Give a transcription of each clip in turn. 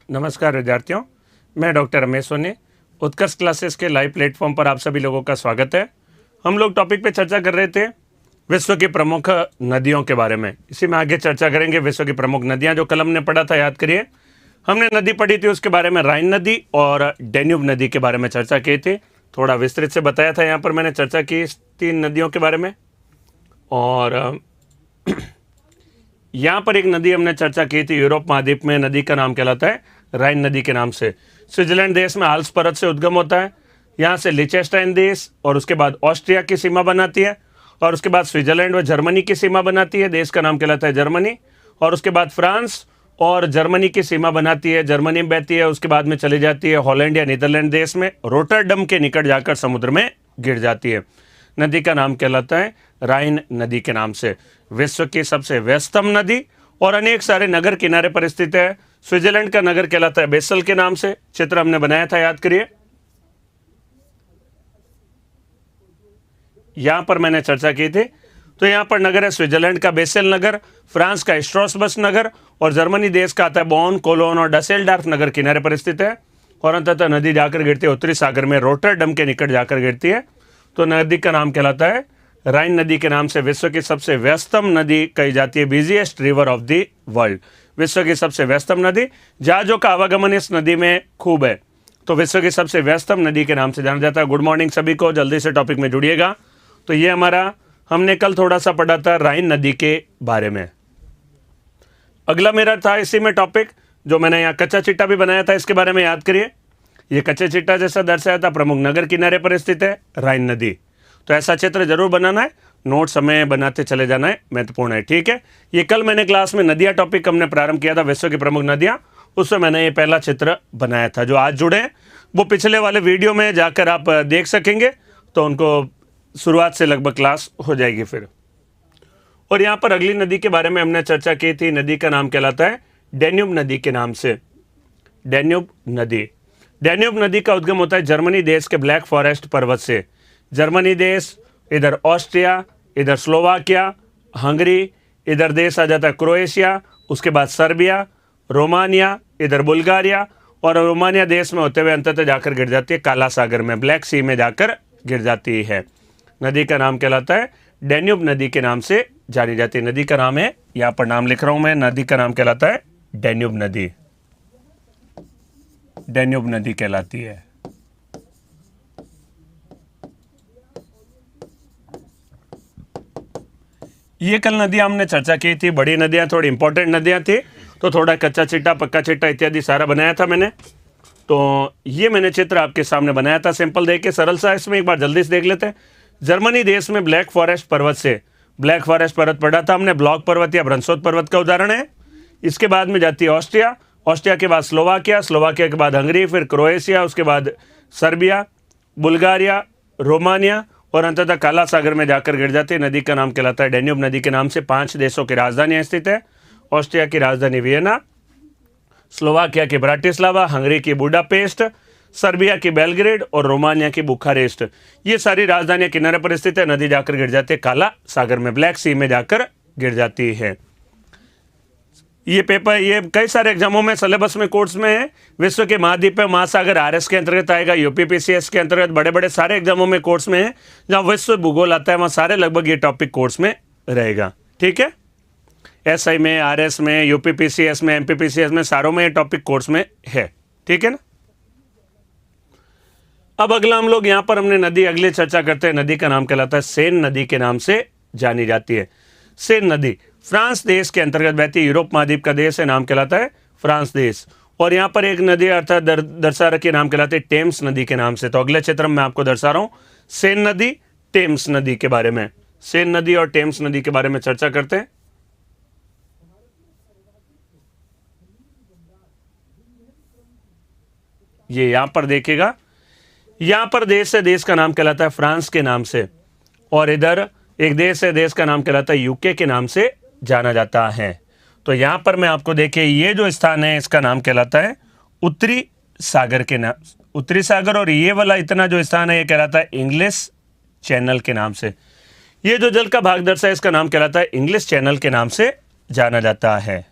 नमस्कार विद्यार्थियों, मैं डॉक्टर रमेश सोनी। उत्कर्ष क्लासेस के लाइव प्लेटफॉर्म पर आप सभी लोगों का स्वागत है। हम लोग टॉपिक पे चर्चा कर रहे थे विश्व की प्रमुख नदियों के बारे में। इसी में आगे चर्चा करेंगे विश्व की प्रमुख नदियां, जो कल हमने पढ़ा था, याद करिए। हमने नदी पढ़ी थी, उसके बारे में राइन नदी और डेन्यूब नदी के बारे में चर्चा की थी। थोड़ा विस्तृत से बताया था, यहाँ पर मैंने चर्चा की इस 3 नदियों के बारे में। और यहाँ पर एक नदी हमने चर्चा की थी, यूरोप महाद्वीप में नदी का नाम कहलाता है राइन नदी के नाम से। स्विट्जरलैंड देश में आल्प्स पर्वत से उद्गम होता है। यहाँ से लिechtenstein देश और उसके बाद ऑस्ट्रिया की सीमा बनाती है, और उसके बाद स्विट्जरलैंड व जर्मनी की सीमा बनाती है। देश का नाम कहलाता है जर्मनी। और उसके बाद फ्रांस और जर्मनी की सीमा बनाती है, जर्मनी में बहती है। उसके बाद में चली जाती है हॉलैंड या नीदरलैंड देश में, रोटरडम के निकट जाकर समुद्र में गिर जाती है। नदी का नाम कहलाता है राइन नदी के नाम से। विश्व की सबसे व्यस्तम नदी और अनेक सारे नगर किनारे पर स्थित है। स्विट्जरलैंड का नगर कहलाता है बेसल के नाम से। चित्र हमने बनाया था, याद करिए। यहां पर मैंने चर्चा की थी। तो यहां पर नगर है स्विट्जरलैंड का बेसेल नगर, फ्रांस का स्ट्रासबर्ग नगर, और जर्मनी देश का आता है बॉन, कोलोन और डसेल्डॉर्फ नगर किनारे पर स्थित है। और अंततः नदी जाकर गिरती है उत्तरी सागर में, रोटरडम के निकट जाकर गिरती है। तो नदी का नाम कहलाता है राइन नदी के नाम से। विश्व की सबसे व्यस्तम नदी कही जाती है, busiest river of the world. विश्व की सबसे व्यस्तम नदी, जहाजों का आवागमन इस नदी में खूब है, तो विश्व की सबसे व्यस्तम नदी के नाम से जाना जाता है। गुड मॉर्निंग सभी को, जल्दी से टॉपिक में जुड़िएगा। तो ये हमारा, हमने कल थोड़ा सा पढ़ा था राइन नदी के बारे में। अगला मेरा था इसी में टॉपिक, जो मैंने यहाँ कच्चा चिट्टा भी बनाया था, इसके बारे में याद करिए। ये कच्चे चिट्टा जैसा दर्शाया था, प्रमुख नगर किनारे पर स्थित है राइन नदी। तो ऐसा चित्र जरूर बनाना है, नोट्स हमें बनाते चले जाना है, महत्वपूर्ण है, ठीक है। ये कल मैंने क्लास में नदियाँ टॉपिक हमने प्रारंभ किया था, विश्व की प्रमुख नदियाँ, उसमें मैंने ये पहला चित्र बनाया था। जो आज जुड़े हैं वो पिछले वाले वीडियो में जाकर आप देख सकेंगे, तो उनको शुरुआत से लगभग क्लास हो जाएगी फिर। और यहाँ पर अगली नदी के बारे में हमने चर्चा की थी। नदी का नाम कहलाता है डेन्यूब नदी के नाम से। डेन्यूब नदी, डेन्यूब नदी का उद्गम होता है जर्मनी देश के ब्लैक फॉरेस्ट पर्वत से। जर्मनी देश, इधर ऑस्ट्रिया, इधर स्लोवाकिया, हंगरी, इधर देश आ जाता है क्रोएशिया, उसके बाद सर्बिया, रोमानिया, इधर बुल्गारिया, और रोमानिया देश में होते हुए अंततः जाकर गिर जाती है काला सागर में, ब्लैक सी में जाकर गिर जाती है। नदी का नाम कहलाता है डेन्यूब नदी के नाम से जानी जाती है। नदी का नाम है, यहाँ पर नाम लिख रहा हूँ मैं, नदी का नाम कहलाता है डेन्यूब नदी। डेन्यूब नदी कहलाती है। ये कल नदियां हमने चर्चा की थी, बड़ी नदियां, थोड़ी इंपॉर्टेंट नदियां थी, तो थोड़ा कच्चा चिट्टा, पक्का चिट्टा इत्यादि सारा बनाया था मैंने। तो ये मैंने चित्र आपके सामने बनाया था, सिंपल देख के, सरल सा। इसमें एक बार जल्दी से देख लेते हैं। जर्मनी देश में ब्लैक फॉरेस्ट पर्वत से, ब्लैक फॉरेस्ट पर्वत पढ़ा था हमने, ब्लॉक पर्वत या ब्रंसोत पर्वत का उदाहरण है। इसके बाद में जाती है ऑस्ट्रिया, ऑस्ट्रिया के बाद स्लोवाकिया, स्लोवाकिया के बाद हंगरी, फिर क्रोएशिया, उसके बाद सर्बिया, बुल्गारिया, रोमानिया, और अंततः काला सागर में जाकर गिर जाती है। नदी का नाम कहलाता है डेन्यूब नदी के नाम से। 5 देशों की राजधानियां स्थित है। ऑस्ट्रिया की राजधानी वियना, स्लोवाकिया की ब्राटिस्लावा, हंगरी की बुडापेस्ट, सर्बिया की बेलग्रेड और रोमानिया की बुखारेस्ट। ये सारी राजधानियां किनारे पर स्थित है। नदी जाकर गिर जाती है काला सागर में, ब्लैक सी में जाकर गिर जाती है। ये पेपर, ये कई सारे एग्जामों में, सिलेबस में, कोर्स में है। विश्व के महाद्वीप में महासागर आरएस के अंतर्गत आएगा, यूपीपीसीएस के अंतर्गत, बड़े बड़े सारे एग्जामों में कोर्स में है। जहाँ विश्व भूगोल आता है वहाँ सारे लगभग ये टॉपिक कोर्स में रहेगा, ठीक है। एसआई में, आरएस में, यूपीपीसीएस में, एमपीपीसीएस में, सारों में ये टॉपिक कोर्स में है, ठीक है ना। अब अगला हम लोग यहाँ पर हमने नदी अगले चर्चा करते हैं। नदी का नाम कहलाता है सेन नदी के नाम से जानी जाती है। सेन नदी फ्रांस देश के अंतर्गत बहती है, यूरोप महाद्वीप का देश है, नाम कहलाता है फ्रांस देश। और यहाँ पर एक नदी अर्थात दर्शा रखी, नाम कहलाती है टेम्स नदी के नाम से। तो अगले चित्र में मैं आपको दर्शा रहा हूँ सेन नदी, टेम्स नदी के बारे में। सेन नदी और टेम्स नदी के बारे में चर्चा करते हैं। ये यहाँ पर देखिएगा, यहाँ पर देश है, देश का नाम कहलाता है फ्रांस के नाम से। और इधर एक देश है, देश का नाम कहलाता है यूके के नाम से जाना जाता है। तो यहाँ पर मैं आपको देखिए, ये जो स्थान है इसका नाम कहलाता है उत्तरी सागर के नाम, उत्तरी सागर। और ये वाला इतना जो स्थान है ये कहलाता है इंग्लिश चैनल के नाम से। ये जो जल का भाग दर्शा है इसका नाम कहलाता है इंग्लिश चैनल के नाम से जाना जाता है।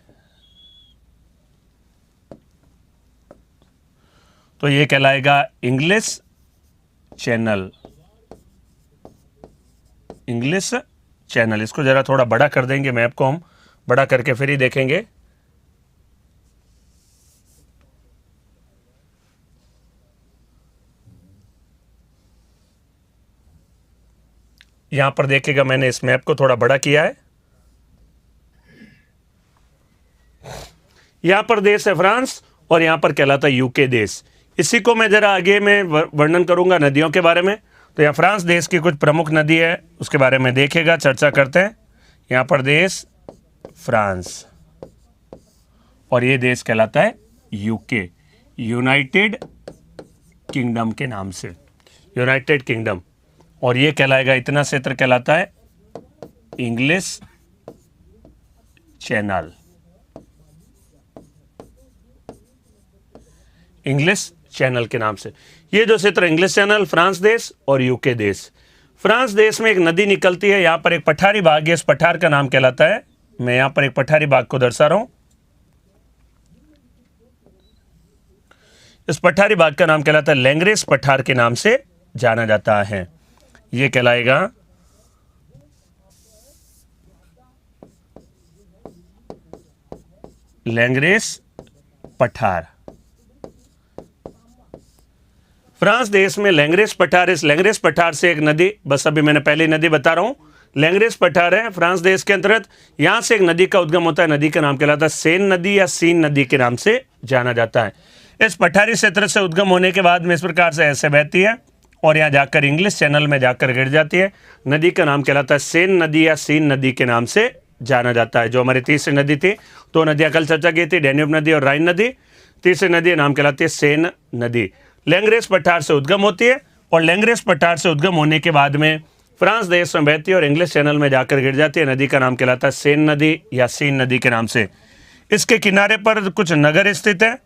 तो ये कहलाएगा इंग्लिश चैनल। इंग्लिश चैनल, इसको जरा थोड़ा बड़ा कर देंगे, मैप को हम बड़ा करके फिर ही देखेंगे। यहां पर देखिएगा मैंने इस मैप को थोड़ा बड़ा किया है। यहां पर देश है फ्रांस और यहां पर कहलाता है यूके देश। इसी को मैं जरा आगे में वर्णन करूंगा नदियों के बारे में। तो यहाँ फ्रांस देश की कुछ प्रमुख नदी है, उसके बारे में देखिएगा, चर्चा करते हैं। यहाँ पर देश फ्रांस और ये देश कहलाता है यूके, यूनाइटेड किंगडम के नाम से, यूनाइटेड किंगडम। और ये कहलाएगा, इतना क्षेत्र कहलाता है इंग्लिश चैनल। इंग्लिश चैनल के नाम से ये जो क्षेत्र, इंग्लिश चैनल, फ्रांस देश और यूके देश। फ्रांस देश में एक नदी निकलती है, यहां पर एक पठारी भाग है, इस पठार का नाम कहलाता है, मैं यहां पर एक पठारी भाग को दर्शा रहा हूं, इस पठारी भाग का नाम कहलाता है लैंग्रेस पठार के नाम से जाना जाता है। यह कहलाएगा लैंग्रेस पठार। फ्रांस देश में लैंग्रेस पठार, इस लैंग्रेस पठार से एक नदी, बस अभी मैंने पहली नदी बता रहा हूं, लैंग्रेस पठार है फ्रांस देश के अंतर्गत। यहां से एक नदी का उद्गम होता है, नदी का नाम कहलाता है सेन नदी या सीन नदी के नाम से जाना जाता है। इस पठारी क्षेत्र से उद्गम होने के बाद में इस प्रकार से ऐसे बहती है और यहाँ जाकर इंग्लिश चैनल में जाकर गिर जाती है। नदी का नाम कहलाता है सेन नदी या सीन नदी के नाम से जाना जाता है। जो हमारी तीसरी नदी थी, दो नदियां कल चर्चा की थी, डैन्यूब नदी और राइन नदी। तीसरी नदी नाम कहलाती है सेन नदी। लैंग्रेस पठार से उद्गम होती है और लैंग्रेस पठार से उद्गम होने के बाद में फ्रांस देश में बहती है और इंग्लिश चैनल में जाकर गिर जाती है। नदी का नाम कहलाता है सेन नदी या सीन नदी के नाम से। इसके किनारे पर कुछ नगर स्थित है।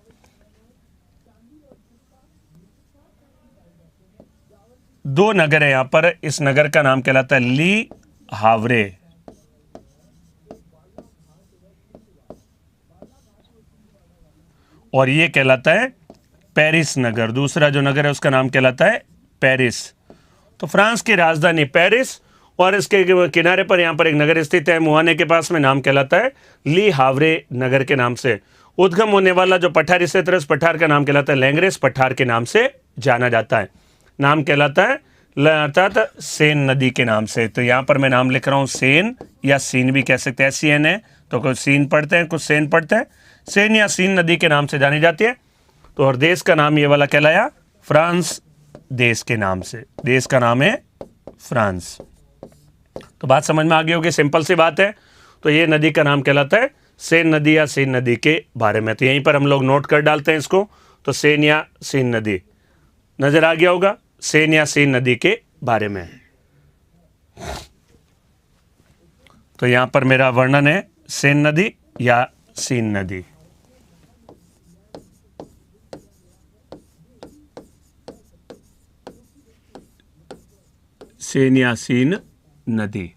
दो नगर है यहां पर, इस नगर का नाम कहलाता है ली हावरे और यह कहलाता है पेरिस नगर। दूसरा जो नगर है उसका नाम कहलाता है पेरिस। तो फ्रांस की राजधानी पेरिस और इसके किनारे पर यहां पर एक नगर स्थित है मुहाने के पास में, नाम कहलाता है ली हावरे नगर के नाम से। उद्गम होने वाला जो पठारी क्षेत्र, इस पठार का नाम कहलाता है लैंग्रेस पठार के नाम से जाना जाता है। नाम कहलाता है अर्थात सेन नदी के नाम से। तो यहां पर मैं नाम लिख रहा हूं सेन या सीन भी कह सकते हैं, SCN है, तो कुछ सीन पढ़ते हैं कुछ सेन पढ़ते हैं। सेन या सीन नदी के नाम से जानी जाती है। तो और देश का नाम ये वाला कहलाया फ्रांस देश के नाम से। देश का नाम है फ्रांस। तो बात समझ में आ गई होगी, सिंपल सी बात है। तो ये नदी का नाम कहलाता है सेन नदी या सीन नदी के बारे में। तो यहीं पर हम लोग नोट कर डालते हैं इसको। तो सेन या सीन नदी नजर आ गया होगा, सेन या सीन नदी के बारे में। तो यहां पर मेरा वर्णन है सेन नदी या सीन नदी। सेन या सीन नदी।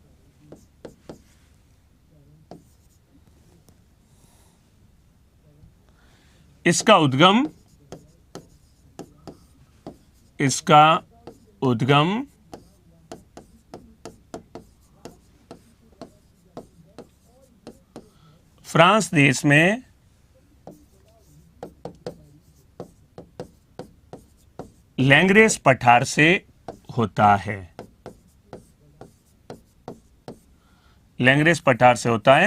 इसका उद्गम फ्रांस देश में लैंग्रेस पठार से होता है। लैंग्रेस पठार से होता है।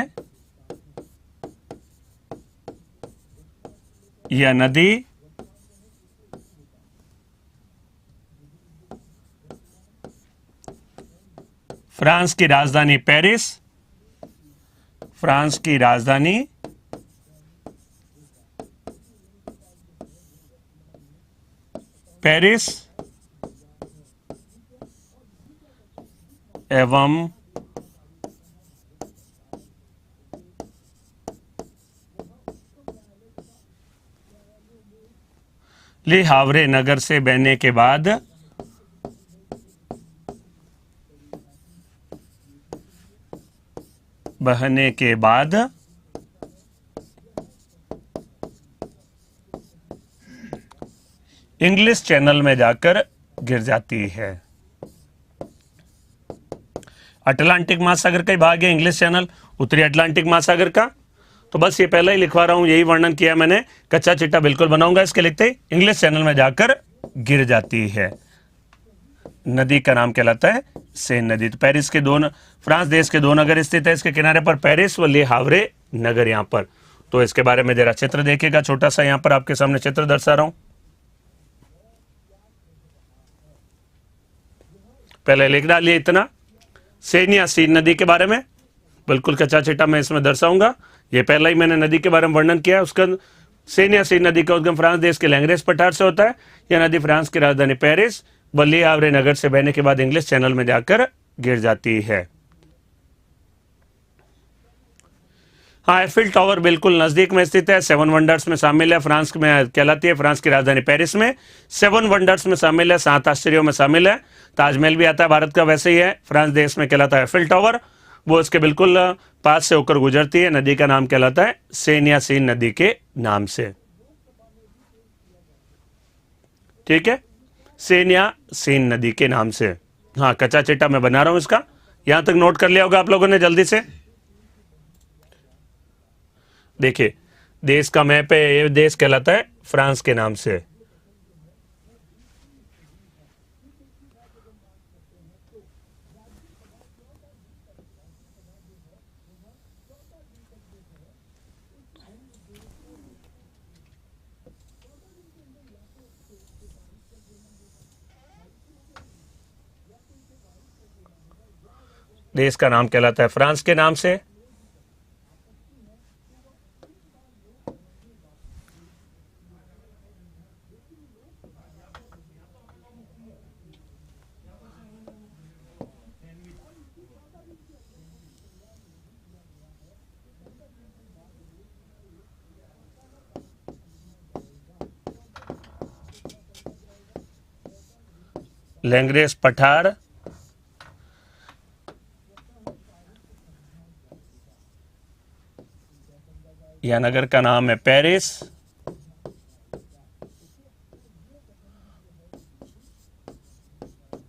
यह नदी फ्रांस की राजधानी पेरिस, फ्रांस की राजधानी पेरिस एवं ली हावरे नगर से बहने के बाद इंग्लिश चैनल में जाकर गिर जाती है। अटलांटिक महासागर का ही भाग है इंग्लिश चैनल, उत्तरी अटलांटिक महासागर का। तो बस ये पहले ही लिखवा रहा हूं, यही वर्णन किया मैंने, कच्चा चिट्ठा बिल्कुल बनाऊंगा इसके लिखते ही। इंग्लिश चैनल में जाकर गिर जाती है। नदी का नाम कहलाता है सेन नदी। तो पेरिस के फ्रांस देश के 2 नगर स्थित है इसके किनारे पर, पेरिस व ले हावरे नगर यहां पर। तो इसके बारे में जरा चित्र देखिएगा, छोटा सा यहां पर आपके सामने चित्र दर्शा रहा हूं। पहले लिख डालिए इतना, सेन या सीन नदी के बारे में बिल्कुल कच्चा चिट्ठा मैं इसमें दर्शाऊंगा। ये पहला ही मैंने नदी के बारे में वर्णन किया। उसका सेन या सीन नदी का उद्गम फ्रांस देश के लैंग्रेस पठार से होता है। यह नदी फ्रांस की राजधानी पेरिस व ले हावरे नगर से बहने के बाद इंग्लिश चैनल में जाकर गिर जाती है। हाँ, एफिल टावर बिल्कुल नजदीक में स्थित है, 7 वंडर्स में शामिल है, फ्रांस में कहलाती है, फ्रांस की राजधानी पेरिस में 7 वंडर्स में शामिल है, 7 आश्चर्यों में शामिल है। ताजमहल भी आता है भारत का, वैसे ही है, फ्रांस देश में कहलाता है एफिल टावर, वो इसके बिल्कुल पास से होकर गुजरती है। नदी का नाम कहलाता है सेन या सीन नदी के नाम से। ठीक है, सेन या सीन नदी के नाम से। हाँ, कच्चा चिट्ठा मैं बना रहा हूं इसका, यहां तक नोट कर लिया होगा आप लोगों ने जल्दी से। देखिए, देश का मैप है, ये देश कहलाता है फ्रांस के नाम से। देश का नाम कहलाता है फ्रांस के नाम से। लैंग्रेस पठार या नगर का नाम है पेरिस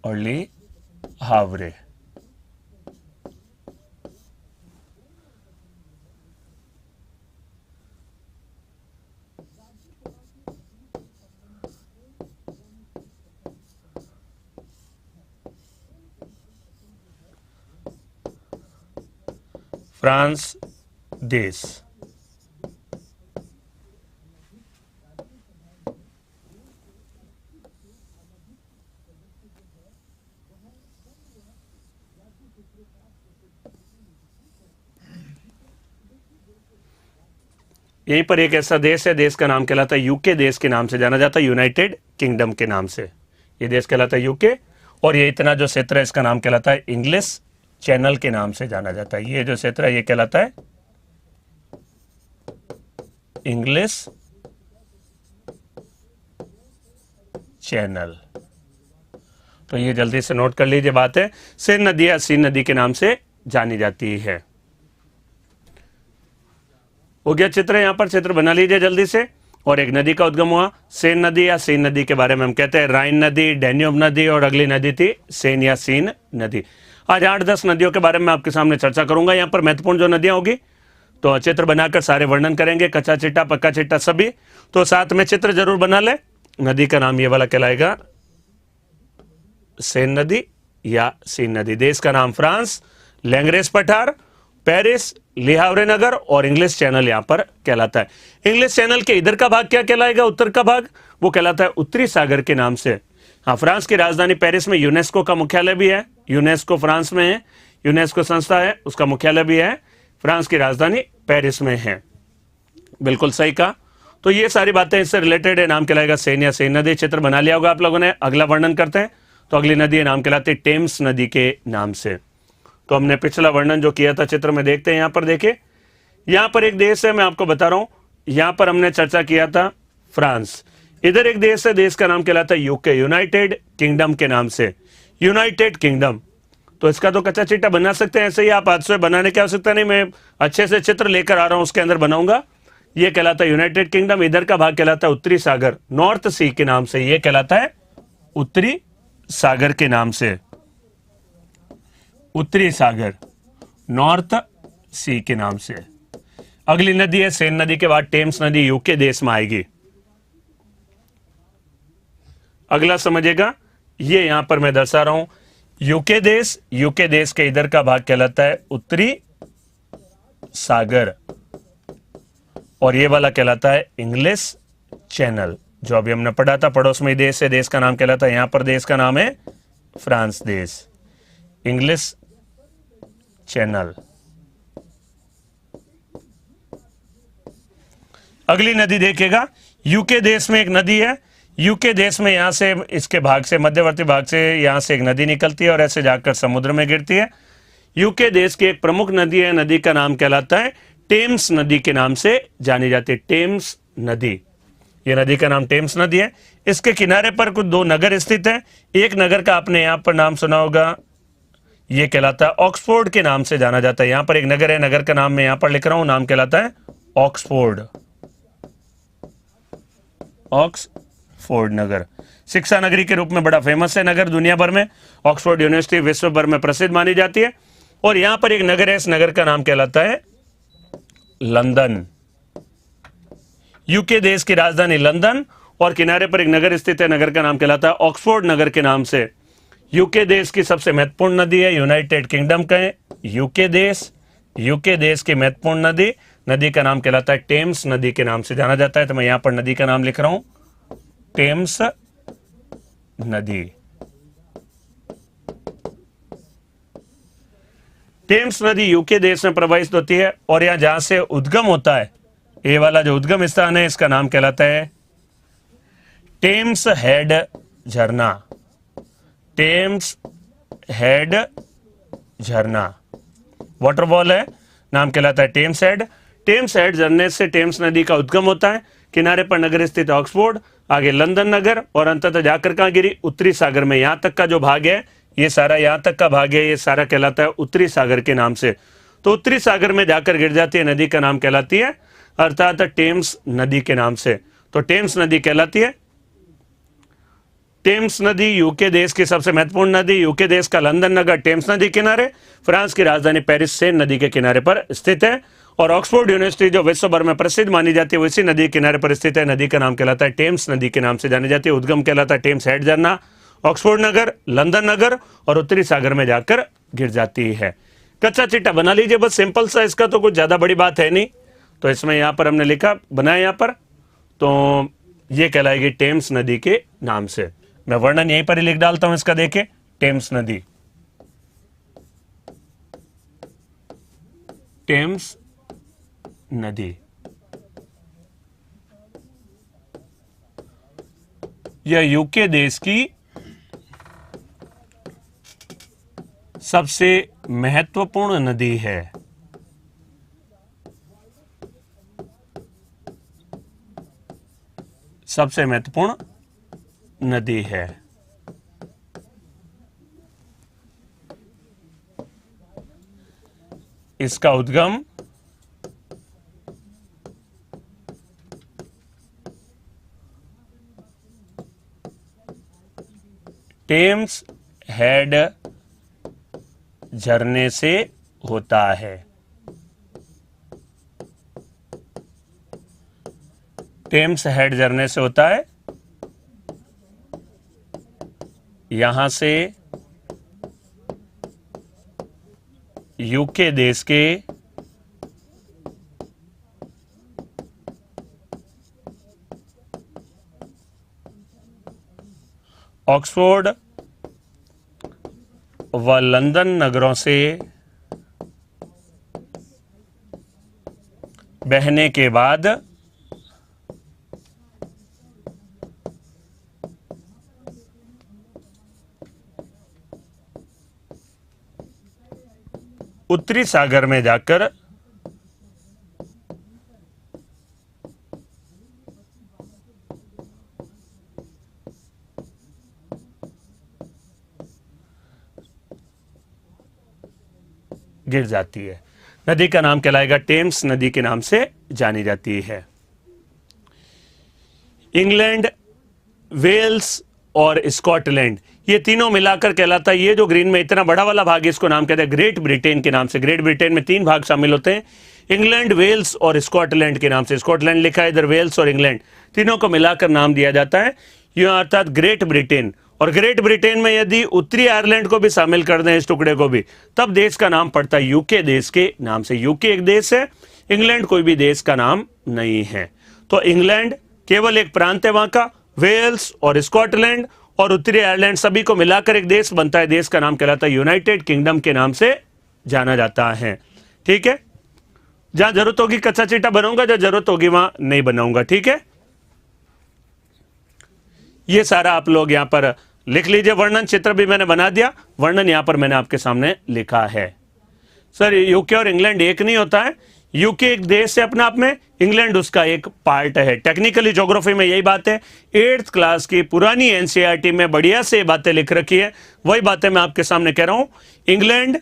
और ले हावरे। फ्रांस देश। यहीं पर एक ऐसा देश है, देश का नाम कहलाता है यूके, देश के नाम से जाना जाता है, यूनाइटेड किंगडम के नाम से ये देश कहलाता है यूके। और ये इतना जो क्षेत्र है इसका नाम कहलाता है इंग्लिश चैनल के नाम से जाना जाता है। ये जो क्षेत्र है ये कहलाता है इंग्लिश चैनल। तो ये जल्दी से नोट कर लीजिए बात है। सेन नदी या सीन नदी के नाम से जानी जाती है। हो गया चित्र, यहां पर चित्र बना लीजिए जल्दी से। और एक नदी का उद्गम हुआ सेन नदी या सीन नदी के बारे में हम कहते हैं राइन नदी, डैन्यूब नदी, और अगली नदी थी सेन या सीन नदी। आज 8-10 नदियों के बारे में आपके सामने चर्चा करूंगा। यहाँ पर महत्वपूर्ण जो नदियां होगी तो चित्र बनाकर सारे वर्णन करेंगे, कच्चा चिट्टा पक्का चिट्टा सभी। तो साथ में चित्र जरूर बना ले। नदी का नाम ये वाला कहलाएगा सेन नदी या सीन नदी। देश का नाम फ्रांस, लैंग्रेस पठार, पेरिस, ले हावरे नगर और इंग्लिश चैनल यहां पर कहलाता है। इंग्लिश चैनल के इधर का भाग क्या कहलाएगा, उत्तर का भाग, वो कहलाता है उत्तरी सागर के नाम से। हाँ, फ्रांस की राजधानी पेरिस में यूनेस्को का मुख्यालय भी है। यूनेस्को फ्रांस में है, यूनेस्को संस्था है, उसका मुख्यालय भी है, फ्रांस की राजधानी पेरिस में है। बिल्कुल सही कहा। तो ये सारी बातें इससे रिलेटेड है। नाम कहलाएगा सेन या सेन नदी। चित्र बना लिया होगा आप लोगों ने। अगला वर्णन करते हैं। तो अगली नदी नाम कहलाती है टेम्स नदी के नाम से। तो हमने पिछला वर्णन जो किया था चित्र में देखते हैं। यहां पर देखिए, यहां पर एक देश है, मैं आपको बता रहा हूं। यहां पर हमने चर्चा किया था फ्रांस। इधर एक देश है, देश का नाम कहलाता है यूके, यूनाइटेड किंगडम के नाम से। United kingdom. तो इसका तो कच्चा चिट्टा बना सकते हैं, ऐसे ही आप हाथ से बनाने की आवश्यकता नहीं, मैं अच्छे से चित्र लेकर आ रहा हूं, उसके अंदर बनाऊंगा। ये कहलाता है यूनाइटेड किंगडम, इधर का भाग कहलाता है उत्तरी सागर, नॉर्थ सी के नाम से, ये कहलाता है उत्तरी सागर के नाम से, उत्तरी सागर, नॉर्थ सी के नाम से। अगली नदी है सेन नदी के बाद टेम्स नदी, यूके देश में आएगी। अगला समझेगा, ये यहां पर मैं दर्शा रहा हूं, यूके देश के इधर का भाग कहलाता है उत्तरी सागर, और ये वाला कहलाता है इंग्लिश चैनल, जो अभी हमने पढ़ा था, पड़ोस में देश है, देश का नाम कहलाता है, यहां पर देश का नाम है फ्रांस देश, इंग्लिश चैनल। अगली नदी देखेगा, यूके देश में एक नदी है, यूके देश में यहां से, इसके भाग से, मध्यवर्ती भाग से यहां से एक नदी निकलती है और ऐसे जाकर समुद्र में गिरती है। यूके देश की एक प्रमुख नदी है, नदी का नाम कहलाता है टेम्स नदी के नाम से जानी जाती है, टेम्स नदी। ये नदी का नाम टेम्स नदी है। इसके किनारे पर कुछ दो नगर स्थित हैं। एक नगर का आपने यहां पर नाम सुना होगा, ये कहलाता है ऑक्सफोर्ड के नाम से जाना जाता है। यहां पर एक नगर है, नगर का नाम मैं यहां पर लिख रहा हूं, नाम कहलाता है ऑक्सफोर्ड, ऑक्सफोर्ड नगर। शिक्षा नगरी के रूप में बड़ा फेमस है नगर दुनिया भर में, ऑक्सफोर्ड यूनिवर्सिटी विश्व भर में प्रसिद्ध मानी जाती है। और यहां पर एक नगर है, इस नगर का नाम कहलाता है लंदन। यूके देश की राजधानी लंदन, और किनारे पर एक नगर स्थित है, नगर का नाम कहलाता है ऑक्सफोर्ड नगर के नाम से। यूके देश की सबसे महत्वपूर्ण नदी है, यूनाइटेड किंगडम का है यूके देश की महत्वपूर्ण नदी, नदी का नाम कहलाता है टेम्स नदी के नाम से जाना जाता है। तो मैं यहां पर नदी का नाम लिख रहा हूं, टेम्स नदी। टेम्स नदी यूके देश में प्रवाहित होती है, और यहां जहां से उद्गम होता है, ये वाला जो उद्गम स्थान है, इसका नाम कहलाता है टेम्स हेड झरना, टेम्स हेड झरना। वाटरफॉल है, नाम कहलाता है टेम्स हेड। टेम्स हेड झरने से टेम्स नदी का उद्गम होता है। किनारे पर नगर स्थित ऑक्सफोर्ड, आगे लंदन नगर, और अंततः जाकर कहां गिरी, उत्तरी सागर में। यहां तक का जो भाग है, ये सारा यहां तक का भाग है, ये सारा कहलाता है उत्तरी सागर के नाम से। तो उत्तरी सागर में जाकर गिर जाती है, नदी का नाम कहलाती है अर्थात टेम्स नदी के नाम से। तो टेम्स नदी कहलाती है। टेम्स नदी यूके देश की सबसे महत्वपूर्ण नदी, यूके देश का लंदन नगर टेम्स नदी किनारे, फ्रांस की राजधानी पेरिस सेन नदी के किनारे पर स्थित है, और ऑक्सफोर्ड यूनिवर्सिटी जो विश्व भर में प्रसिद्ध मानी जाती है, वो इसी नदी के किनारे पर स्थित है। नदी का नाम कहलाता है टेम्स नदी के नाम से जानी जाती है। उद्गम कहलाता है टेम्स हेड झरना, ऑक्सफोर्ड नगर, लंदन नगर, और उत्तरी सागर में जाकर गिर जाती है। कच्चा चिट्टा बना लीजिए, बस सिंपल सा, इसका तो कुछ ज्यादा बड़ी बात है नहीं। तो इसमें यहां पर हमने लिखा, बनाया यहां पर, तो ये कहलाएगी टेम्स नदी के नाम से। मैं वर्णन यहीं पर ही लिख डालता हूं इसका, देखें, टेम्स नदी, टेम्स नदी। यह यूके देश की सबसे महत्वपूर्ण नदी है। सबसे महत्वपूर्ण नदी है। इसका उद्गम टेम्स हेड झरने से होता है। टेम्स हेड झरने से होता है। यहां से यूके देश के ऑक्सफोर्ड व लंदन नगरों से बहने के बाद उत्तरी सागर में जाकर गिर जाती है। नदी का नाम कहलाएगा टेम्स नदी के नाम से जानी जाती है। इंग्लैंड, वेल्स और स्कॉटलैंड, ये तीनों मिलाकर कहलाता है, ये जो ग्रीन में इतना बड़ा वाला भाग है इसको नाम कहते हैं ग्रेट ब्रिटेन के नाम से। ग्रेट ब्रिटेन में 3 भाग शामिल होते हैं, इंग्लैंड, वेल्स और स्कॉटलैंड के नाम से। स्कॉटलैंड लिखा है इधर, वेल्स और इंग्लैंड, तीनों को मिलाकर नाम दिया जाता है यह अर्थात ग्रेट ब्रिटेन। और ग्रेट ब्रिटेन में यदि उत्तरी आयरलैंड को भी शामिल कर दें, इस टुकड़े को भी, तब देश का नाम पड़ता है यूके देश के नाम से। यूके एक देश है, इंग्लैंड कोई भी देश का नाम नहीं है। तो इंग्लैंड केवल एक प्रांत है वहां का, वेल्स और स्कॉटलैंड और उत्तरी आयरलैंड सभी को मिलाकर एक देश बनता है। देश का नाम कहलाता है यूनाइटेड किंगडम के नाम से जाना जाता है। ठीक है, जहां जरूरत होगी कच्चा चिट्ठा बनाऊंगा, जहां जरूरत होगी वहां नहीं बनाऊंगा। ठीक है, ये सारा आप लोग यहां पर लिख लीजिए। वर्णन चित्र भी मैंने बना दिया, वर्णन यहां पर मैंने आपके सामने लिखा है। सर यूके और इंग्लैंड एक नहीं होता है, यूके एक देश है अपने आप में, इंग्लैंड उसका एक पार्ट है। टेक्निकली ज्योग्राफी में यही बात है, 8th क्लास की पुरानी एनसीईआरटी में बढ़िया से बातें लिख रखी है, वही बातें मैं आपके सामने कह रहा हूं। इंग्लैंड,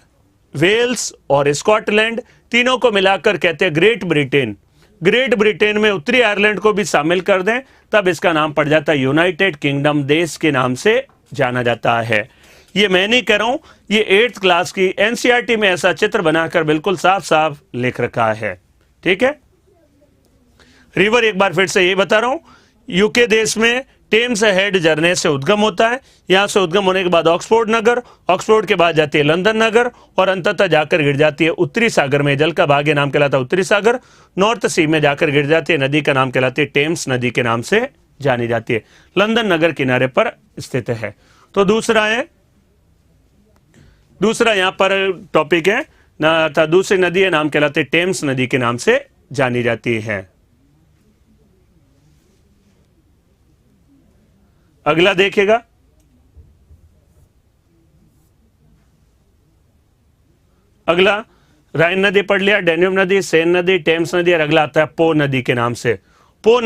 वेल्स और स्कॉटलैंड तीनों को मिलाकर कहते हैं ग्रेट ब्रिटेन। ग्रेट ब्रिटेन में उत्तरी आयरलैंड को भी शामिल कर दें तब इसका नाम पड़ जाता है यूनाइटेड किंगडम, देश के नाम से जाना जाता है। ये मैं नहीं कह रहा हूं, ये 8th क्लास की एनसीईआरटी में ऐसा चित्र बनाकर बिल्कुल साफ साफ लिख रखा है। ठीक है, रिवर एक बार फिर से यही बता रहा हूं, यूके देश में टेम्स हेड झरने से उद्गम होता है। यहां से उद्गम होने के बाद ऑक्सफोर्ड नगर, ऑक्सफोर्ड के बाद जाती है लंदन नगर और अंततः जाकर गिर जाती है उत्तरी सागर में। जल का भाग नाम कहलाता है उत्तरी सागर। नॉर्थ सी में जाकर गिर जाती है, नदी का नाम कहलाती है टेम्स नदी के नाम से जानी जाती है। लंदन नगर किनारे पर स्थित है। तो दूसरा यहां पर टॉपिक है ना, दूसरी नदी है नाम कहलाते टेम्स नदी के नाम से जानी जाती है। अगला देखिएगा, अगला राइन नदी पढ़ लिया, डेन्यूब नदी, सेन नदी, टेम्स नदी और अगला आता है पो नदी के नाम से। पो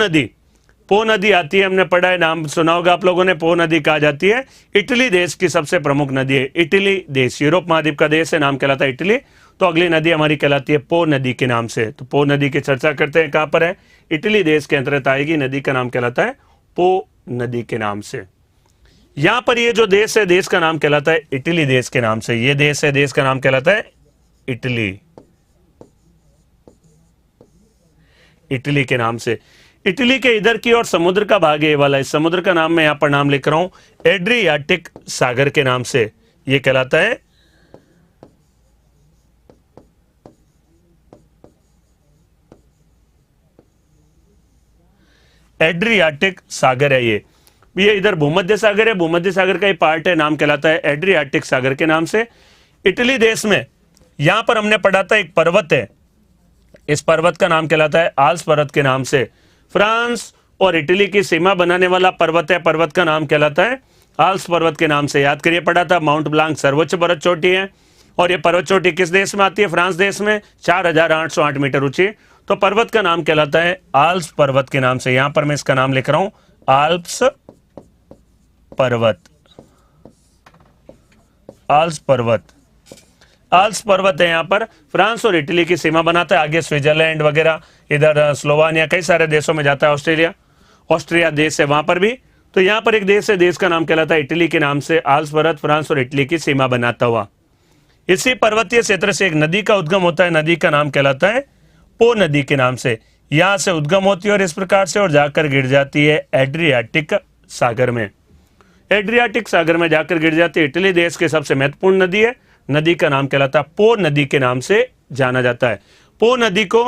नदी आती है, हमने पढ़ा है, नाम सुना होगा आप लोगों ने। पो नदी कहा जाती है इटली देश की सबसे प्रमुख नदी है। इटली देश यूरोप महाद्वीप का देश है, नाम कहलाता है इटली। तो अगली नदी हमारी कहलाती है पो नदी के नाम से। तो पो नदी की चर्चा करते हैं, कहां पर है, इटली देश के अंतर्गत आएगी। नदी का नाम कहलाता है पो नदी के नाम से। यहां पर ये जो देश है, देश का नाम कहलाता है इटली देश के नाम से। ये देश है, देश का नाम कहलाता है इटली, इटली के नाम से। इटली के इधर की और समुद्र का भाग है ये वाला, इस समुद्र का नाम मैं यहां पर नाम लिख रहा हूं एड्रियाटिक सागर के नाम से। ये कहलाता है एड्रियाटिक सागर है। ये इधर भूमध्य सागर है, भूमध्य सागर का ही पार्ट है, नाम कहलाता है एड्रियाटिक सागर के नाम से। इटली देश में यहां पर हमने पढ़ा था एक पर्वत है, इस पर्वत का नाम कहलाता है आल्प्स पर्वत के नाम से। फ्रांस और इटली की सीमा बनाने वाला पर्वत है, पर्वत का नाम कहलाता है आल्प्स पर्वत के नाम से। याद करिए, पढ़ा था माउंट ब्लांक सर्वोच्च पर्वत चोटी है और ये पर्वत चोटी किस देश में आती है, फ्रांस देश में, 4808 मीटर ऊंची। तो पर्वत का नाम कहलाता है आल्प्स पर्वत के नाम से। यहां पर मैं इसका नाम लिख रहा हूं आल्प्स पर्वत, आल्प्स पर्वत। आल्प्स पर्वत है, यहां पर फ्रांस और इटली की सीमा बनाता है। आगे स्विट्जरलैंड वगैरह, इधर स्लोवानिया, कई सारे देशों में जाता है। ऑस्ट्रिया देश है वहां पर भी। तो यहां पर एक देश है, देश का नाम कहलाता है इटली के नाम से। आल्प्स पर्वत फ्रांस और इटली की सीमा बनाता हुआ। इसी पर्वतीय क्षेत्र से एक नदी का उद्गम होता है, नदी का नाम कहलाता है पो नदी के नाम से। यहां से उद्गम होती है और इस प्रकार से और जाकर गिर जाती है एड्रियाटिक सागर में। एड्रियाटिक सागर में जाकर गिर जाती है, इटली देश की सबसे महत्वपूर्ण नदी है। नदी का नाम कहलाता है पो नदी के नाम से जाना जाता है। पो नदी को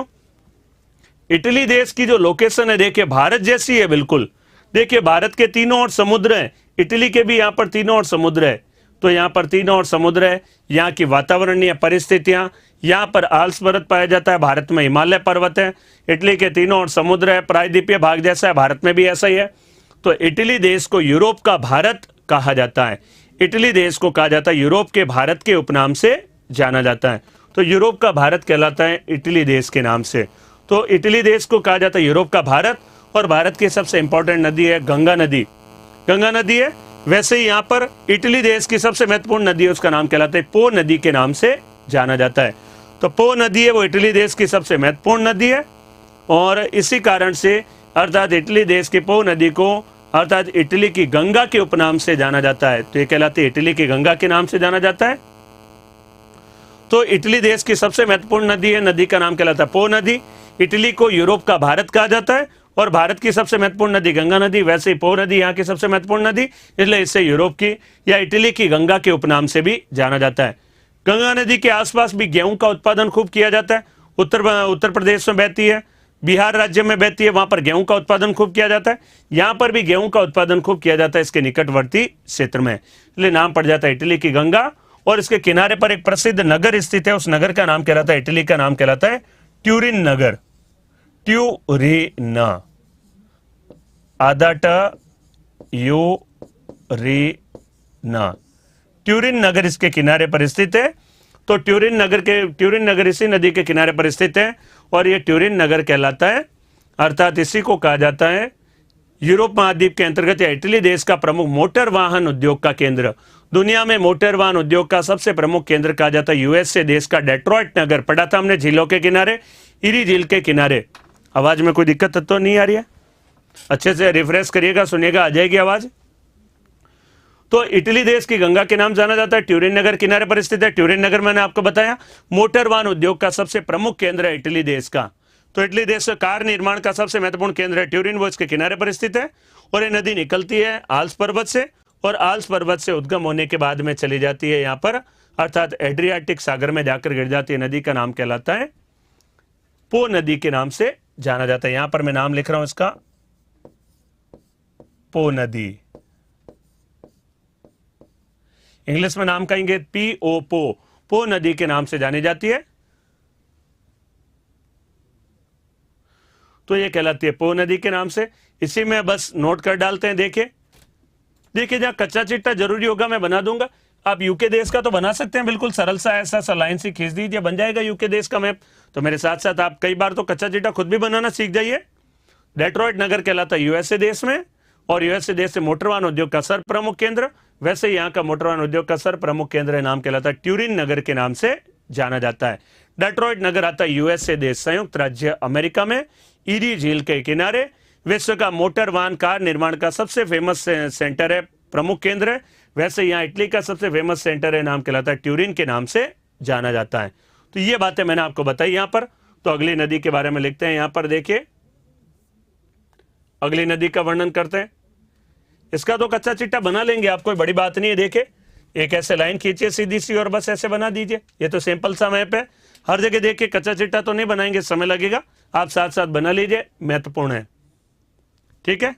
इटली देश की जो लोकेशन है, देखिए भारत जैसी है बिल्कुल। देखिए भारत के तीनों ओर समुद्र है, इटली के भी यहाँ पर तीनों ओर समुद्र है। तो यहाँ पर तीनों ओर समुद्र है। यहाँ की वातावरणीय परिस्थितियां, यहाँ पर आल्प्स पर्वत पाया जाता है, भारत में हिमालय पर्वत है। इटली के तीनों ओर समुद्र है, प्रायद्वीपीय भाग जैसा है, भारत में भी ऐसा ही है। तो इटली देश को यूरोप का भारत कहा जाता है। इटली देश को कहा जाता है यूरोप के भारत के उपनाम से जाना जाता है। तो यूरोप का भारत कहलाता है इटली देश के नाम से। तो इटली देश को कहा जाता है यूरोप का भारत। और भारत की सबसे इंपॉर्टेंट नदी है गंगा नदी, गंगा नदी है। वैसे ही यहाँ पर इटली देश की सबसे महत्वपूर्ण नदी है, उसका नाम कहलाता है पो नदी के नाम से जाना जाता है। तो पो नदी है वो इटली देश की सबसे महत्वपूर्ण नदी है और इसी कारण से अर्थात इटली देश की पो नदी को अर्थात इटली की गंगा के उपनाम से जाना जाता है। तो ये कहलाती है इटली की गंगा के नाम से जाना जाता है। तो इटली देश की सबसे महत्वपूर्ण नदी है, नदी का नाम कहलाता है पो नदी। इटली को यूरोप का भारत कहा जाता है और भारत की सबसे महत्वपूर्ण नदी गंगा नदी, वैसे ही पो नदी यहाँ की सबसे महत्वपूर्ण नदी, इसलिए इसे यूरोप की या इटली की गंगा के उपनाम से भी जाना जाता है। गंगा नदी के आसपास भी गेहूं का उत्पादन खूब किया जाता है। उत्तर प्रदेश में बहती है, बिहार राज्य में बहती है, वहां पर गेहूं का उत्पादन खूब किया जाता है। यहां पर भी गेहूं का उत्पादन खूब किया जाता है इसके निकटवर्ती क्षेत्र में, इसलिए नाम पड़ जाता है इटली की गंगा। और इसके किनारे पर एक प्रसिद्ध नगर स्थित है, उस नगर का नाम कहलाता है, इटली का नाम कहलाता है ट्यूरिन नगर। ट्यूरिना, आधा ट यू री ना, ट्यूरिन नगर इसके किनारे पर स्थित है। तो ट्यूरिन नगर इसी नदी के किनारे पर स्थित है और यह ट्यूरिन नगर कहलाता है। अर्थात इसी को कहा जाता है यूरोप महाद्वीप के अंतर्गत या इटली देश का प्रमुख मोटर वाहन उद्योग का केंद्र। दुनिया में मोटर वाहन उद्योग का सबसे प्रमुख केंद्र कहा जाता है यूएसए देश का डेट्रॉइट नगर। पढ़ा था हमने झीलों के किनारे, इरी झील के किनारे। आवाज में कोई दिक्कत तो नहीं आ रही है? अच्छे से रिफ्रेश करिएगा, सुनिएगा, आ जाएगी आवाज। तो इटली देश की गंगा के नाम जाना जाता है, ट्यूरिन नगर किनारे पर स्थित है। ट्यूरिन नगर मैंने आपको बताया मोटर वाहन उद्योग का सबसे प्रमुख केंद्र है इटली देश का। तो इटली देश का कार निर्माण का सबसे महत्वपूर्ण केंद्र है ट्यूरिन, वो इसके किनारे पर स्थित है। और ये नदी निकलती है आल्प्स पर्वत से और आल्प्स पर्वत से उद्गम होने के बाद में चली जाती है यहाँ पर, अर्थात एड्रियाटिक सागर में जाकर गिर जाती है। नदी का नाम कहलाता है पो नदी के नाम से जाना जाता है। यहां पर मैं नाम लिख रहा हूं इसका, पो नदी। इंग्लिश में नाम कहेंगे पीओ, पो नदी के नाम से जानी जाती है। तो ये कहलाती है पो नदी के नाम से। इसी में बस नोट कर डालते हैं। देखिए जहां कच्चा चिट्टा जरूरी होगा मैं बना दूंगा। आप यूके देश का तो बना सकते हैं, बिल्कुल सरल सा ऐसा सा लाइन सी खींच दीजिए, बन जाएगा यूके देश का मैप। तो मेरे साथ साथ आप कई बार तो कच्चा चिट्टा खुद भी बनाना सीख जाइए। डेट्रॉइट नगर कहलाता है यूएसए देश में, और यूएसए देश से मोटर वाहन उद्योग का सर प्रमुख केंद्र। वैसे यहाँ का मोटर वाहन उद्योग का सर प्रमुख केंद्र है, नाम कहलाता है ट्यूरिन नगर के नाम से जाना जाता है। डेट्रॉइट नगर आता है यूएसए देश, संयुक्त राज्य अमेरिका में, ईरी झील के किनारे। विश्व का मोटर वाहन कार निर्माण का सबसे फेमस सेंटर है, प्रमुख केंद्र है। वैसे यहाँ इटली का सबसे फेमस सेंटर है, नाम कहलाता है ट्यूरिन के नाम से जाना जाता है। तो ये बातें मैंने आपको बताई यहाँ पर। तो अगली नदी के बारे में लिखते हैं, यहाँ पर देखिए अगली नदी का वर्णन करते हैं। इसका तो कच्चा चिट्टा बना लेंगे आप, कोई बड़ी बात नहीं है। देखिए एक ऐसे लाइन खींचिए सीधी सी और बस ऐसे बना दीजिए। ये तो सिंपल सा मैप है। हर जगह देखिए कच्चा चिट्टा तो नहीं बनाएंगे, समय लगेगा, आप साथ साथ बना लीजिए, महत्वपूर्ण है। ठीक है,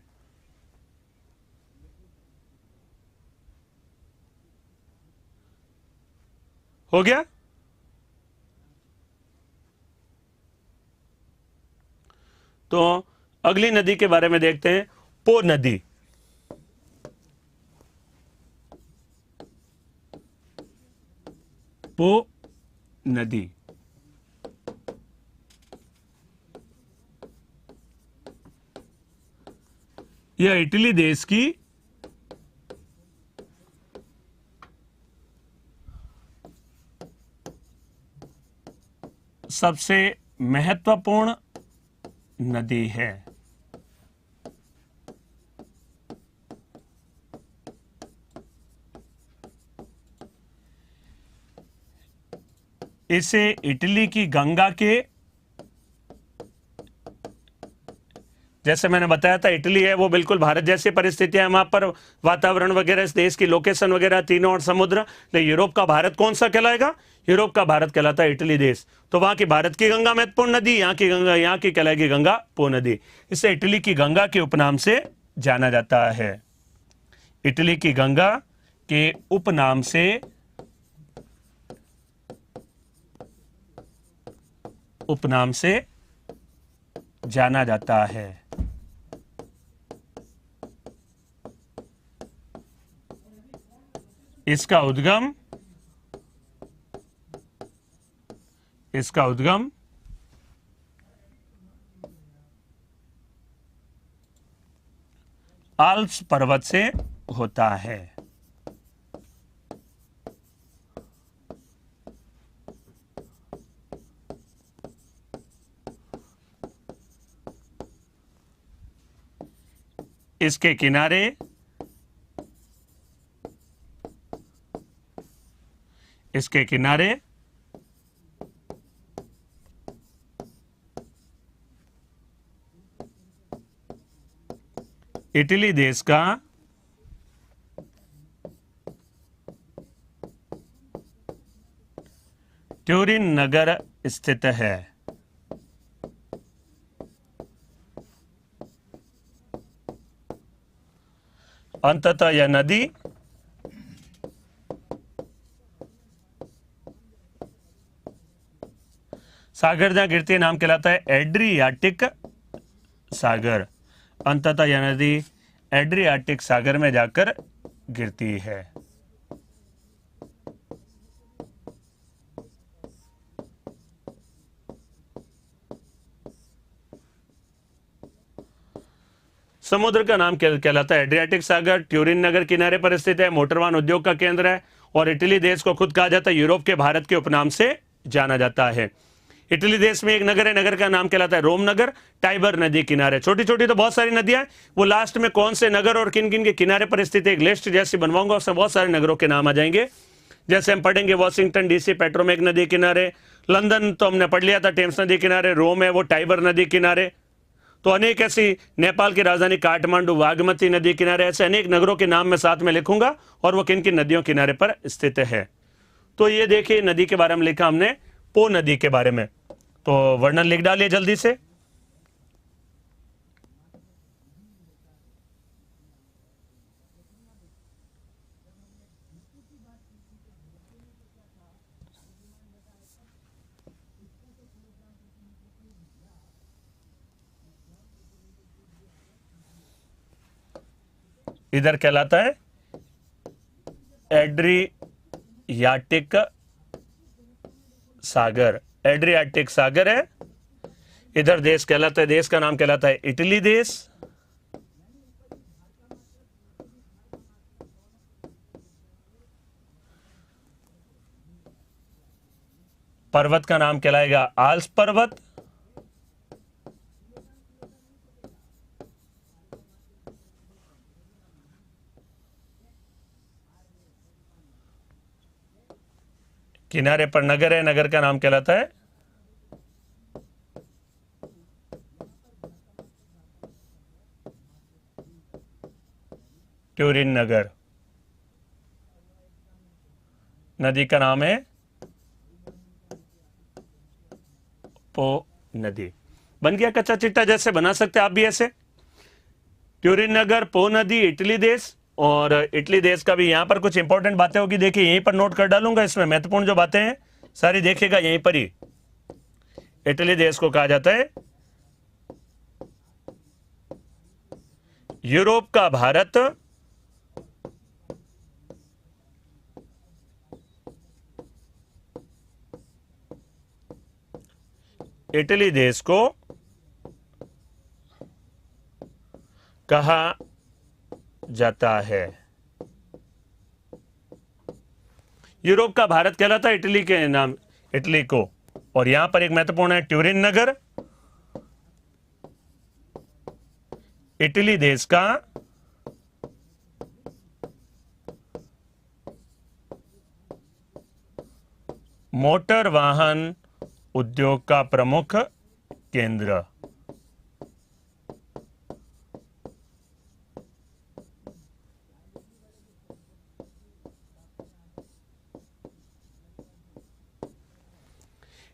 हो गया। तो अगली नदी के बारे में देखते हैं, पो नदी। पो नदी यह इटली देश की सबसे महत्वपूर्ण नदी है। इसे इटली की गंगा के, जैसे मैंने बताया था इटली है वो बिल्कुल भारत जैसी परिस्थितियां, वहां पर वातावरण वगैरह, इस देश की लोकेशन वगैरह तीनों और समुद्र। लेकिन यूरोप का भारत कौन सा कहलाएगा? यूरोप का भारत कहलाता है इटली देश। तो वहां की भारत की गंगा महत्वपूर्ण नदी, यहाँ की गंगा, यहाँ की कहलाएगी गंगा पो नदी। इसे इटली की गंगा के उपनाम से जाना जाता है। इटली की गंगा के उपनाम से जाना जाता है। इसका उद्गम आल्प्स पर्वत से होता है। इसके किनारे इसके किनारे इटली देश का ट्यूरिन नगर स्थित है। अंततः यह नदी सागर जहां गिरती है नाम कहलाता है एड्रियाटिक सागर। अंततः यह नदी एड्रियाटिक सागर में जाकर गिरती है। समुद्र का नाम कहलाता है एड्रियाटिक सागर। ट्यूरिन नगर किनारे पर स्थित है। मोटरवाहन उद्योग का केंद्र है। और इटली देश को खुद कहा जाता है यूरोप के भारत के उपनाम से जाना जाता है। इटली देश में एक नगर है, नगर का नाम कहलाता है रोम नगर। टाइबर नदी किनारे, छोटी छोटी तो बहुत सारी नदियां, वो लास्ट में कौन से नगर और किन किन के किनारे पर स्थित है एक लिस्ट जैसी बनवाऊंगा, उसमें बहुत सारे नगरों के नाम आ जाएंगे। जैसे हम पढ़ेंगे वॉशिंगटन डीसी पेट्रोमेक नदी किनारे, लंदन तो हमने पढ़ लिया था टेम्स नदी किनारे, रोम है वो टाइबर नदी किनारे। तो अनेक ऐसी, नेपाल की राजधानी काठमांडू बागमती नदी किनारे, ऐसे अनेक नगरों के नाम मैं साथ में लिखूंगा और वो किन किन नदियों किनारे पर स्थित है। तो ये देखिए नदी के बारे में लिखा हमने, पो नदी के बारे में, तो वर्णन लिख डालिए जल्दी से। इधर कहलाता है एड्रियाटिक सागर, एड्रियाटिक सागर है। इधर देश कहलाता है, देश का नाम कहलाता है इटली देश। पर्वत का नाम कहलाएगा आल्प्स पर्वत। किनारे पर नगर है, नगर का नाम कहलाता है ट्यूरिन नगर। नदी का नाम है पो नदी। बन गया कच्चा चिट्टा, जैसे बना सकते आप भी ऐसे। ट्यूरिन नगर, पो नदी, इटली देश। और इटली देश का भी यहां पर कुछ इंपॉर्टेंट बातें होगी, देखिए यहीं पर नोट कर डालूंगा, इसमें महत्वपूर्ण जो बातें हैं सारी देखिएगा यहीं पर ही। इटली देश को कहा जाता है यूरोप का भारत, इटली देश को कहा जाता है यूरोप का भारत कहलाता है इटली के नाम, इटली को। और यहां पर एक महत्वपूर्ण है ट्यूरिन नगर, इटली देश का मोटर वाहन उद्योग का प्रमुख केंद्र।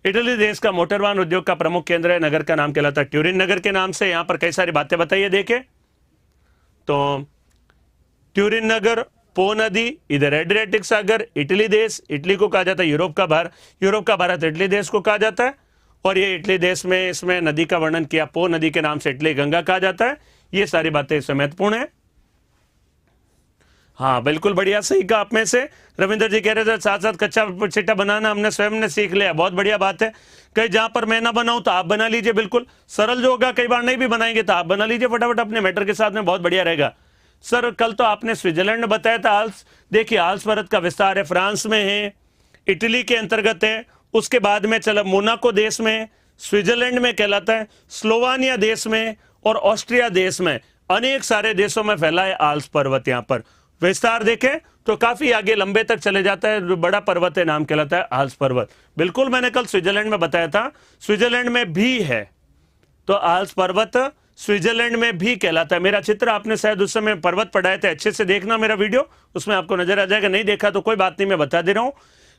इटली देश का मोटर वाहन उद्योग का प्रमुख केंद्र है। नगर का नाम कहलाता है ट्यूरिन नगर के नाम से। यहां पर कई सारी बातें बताइए, देखें तो ट्यूरिन नगर, पो नदी, इधर एड्रियाटिक सागर, इटली देश, इटली को कहा जाता है यूरोप का भारत, यूरोप का भारत इटली देश को कहा जाता है। और ये इटली देश में इसमें नदी का वर्णन किया, पो नदी के नाम से इटली गंगा कहा जाता है। ये सारी बातें इसमें महत्वपूर्ण है। हाँ बिल्कुल बढ़िया, सही कहा आप में से। रविंद्र जी कह रहे थे साथ साथ कच्चा चिट्टा बनाना हमने स्वयं ने सीख लिया, बहुत बढ़िया बात है। कहीं जहां पर मैं ना बनाऊं तो आप बना लीजिए, बिल्कुल सरल जो होगा, कई बार नहीं भी बनाएंगे तो आप बना लीजिए फटाफट अपने मैटर के साथ में, बहुत बढ़िया रहेगा। सर कल तो आपने स्विट्जरलैंड में बताया था आल्प्स, देखिए आल्प्स पर्वत का विस्तार है, फ्रांस में है, इटली के अंतर्गत है। उसके बाद में चला मोनाको देश में, स्विट्जरलैंड में कहलाता है, स्लोवानिया देश में और ऑस्ट्रिया देश में। अनेक सारे देशों में फैला है आल्प्स पर्वत। यहाँ पर विस्तार देखें तो काफी आगे लंबे तक चले जाता है, बड़ा पर्वत है, नाम कहलाता है आल्प्स पर्वत। बिल्कुल मैंने कल स्विट्जरलैंड में बताया था, स्विट्जरलैंड में भी है, तो आल्प्स पर्वत स्विट्जरलैंड में भी कहलाता है। मेरा चित्र आपने शायद उस समय पर्वत पढ़ाए थे, अच्छे से देखना मेरा वीडियो, उसमें आपको नजर आ जाएगा। नहीं देखा तो कोई बात नहीं, मैं बता दे रहा हूं।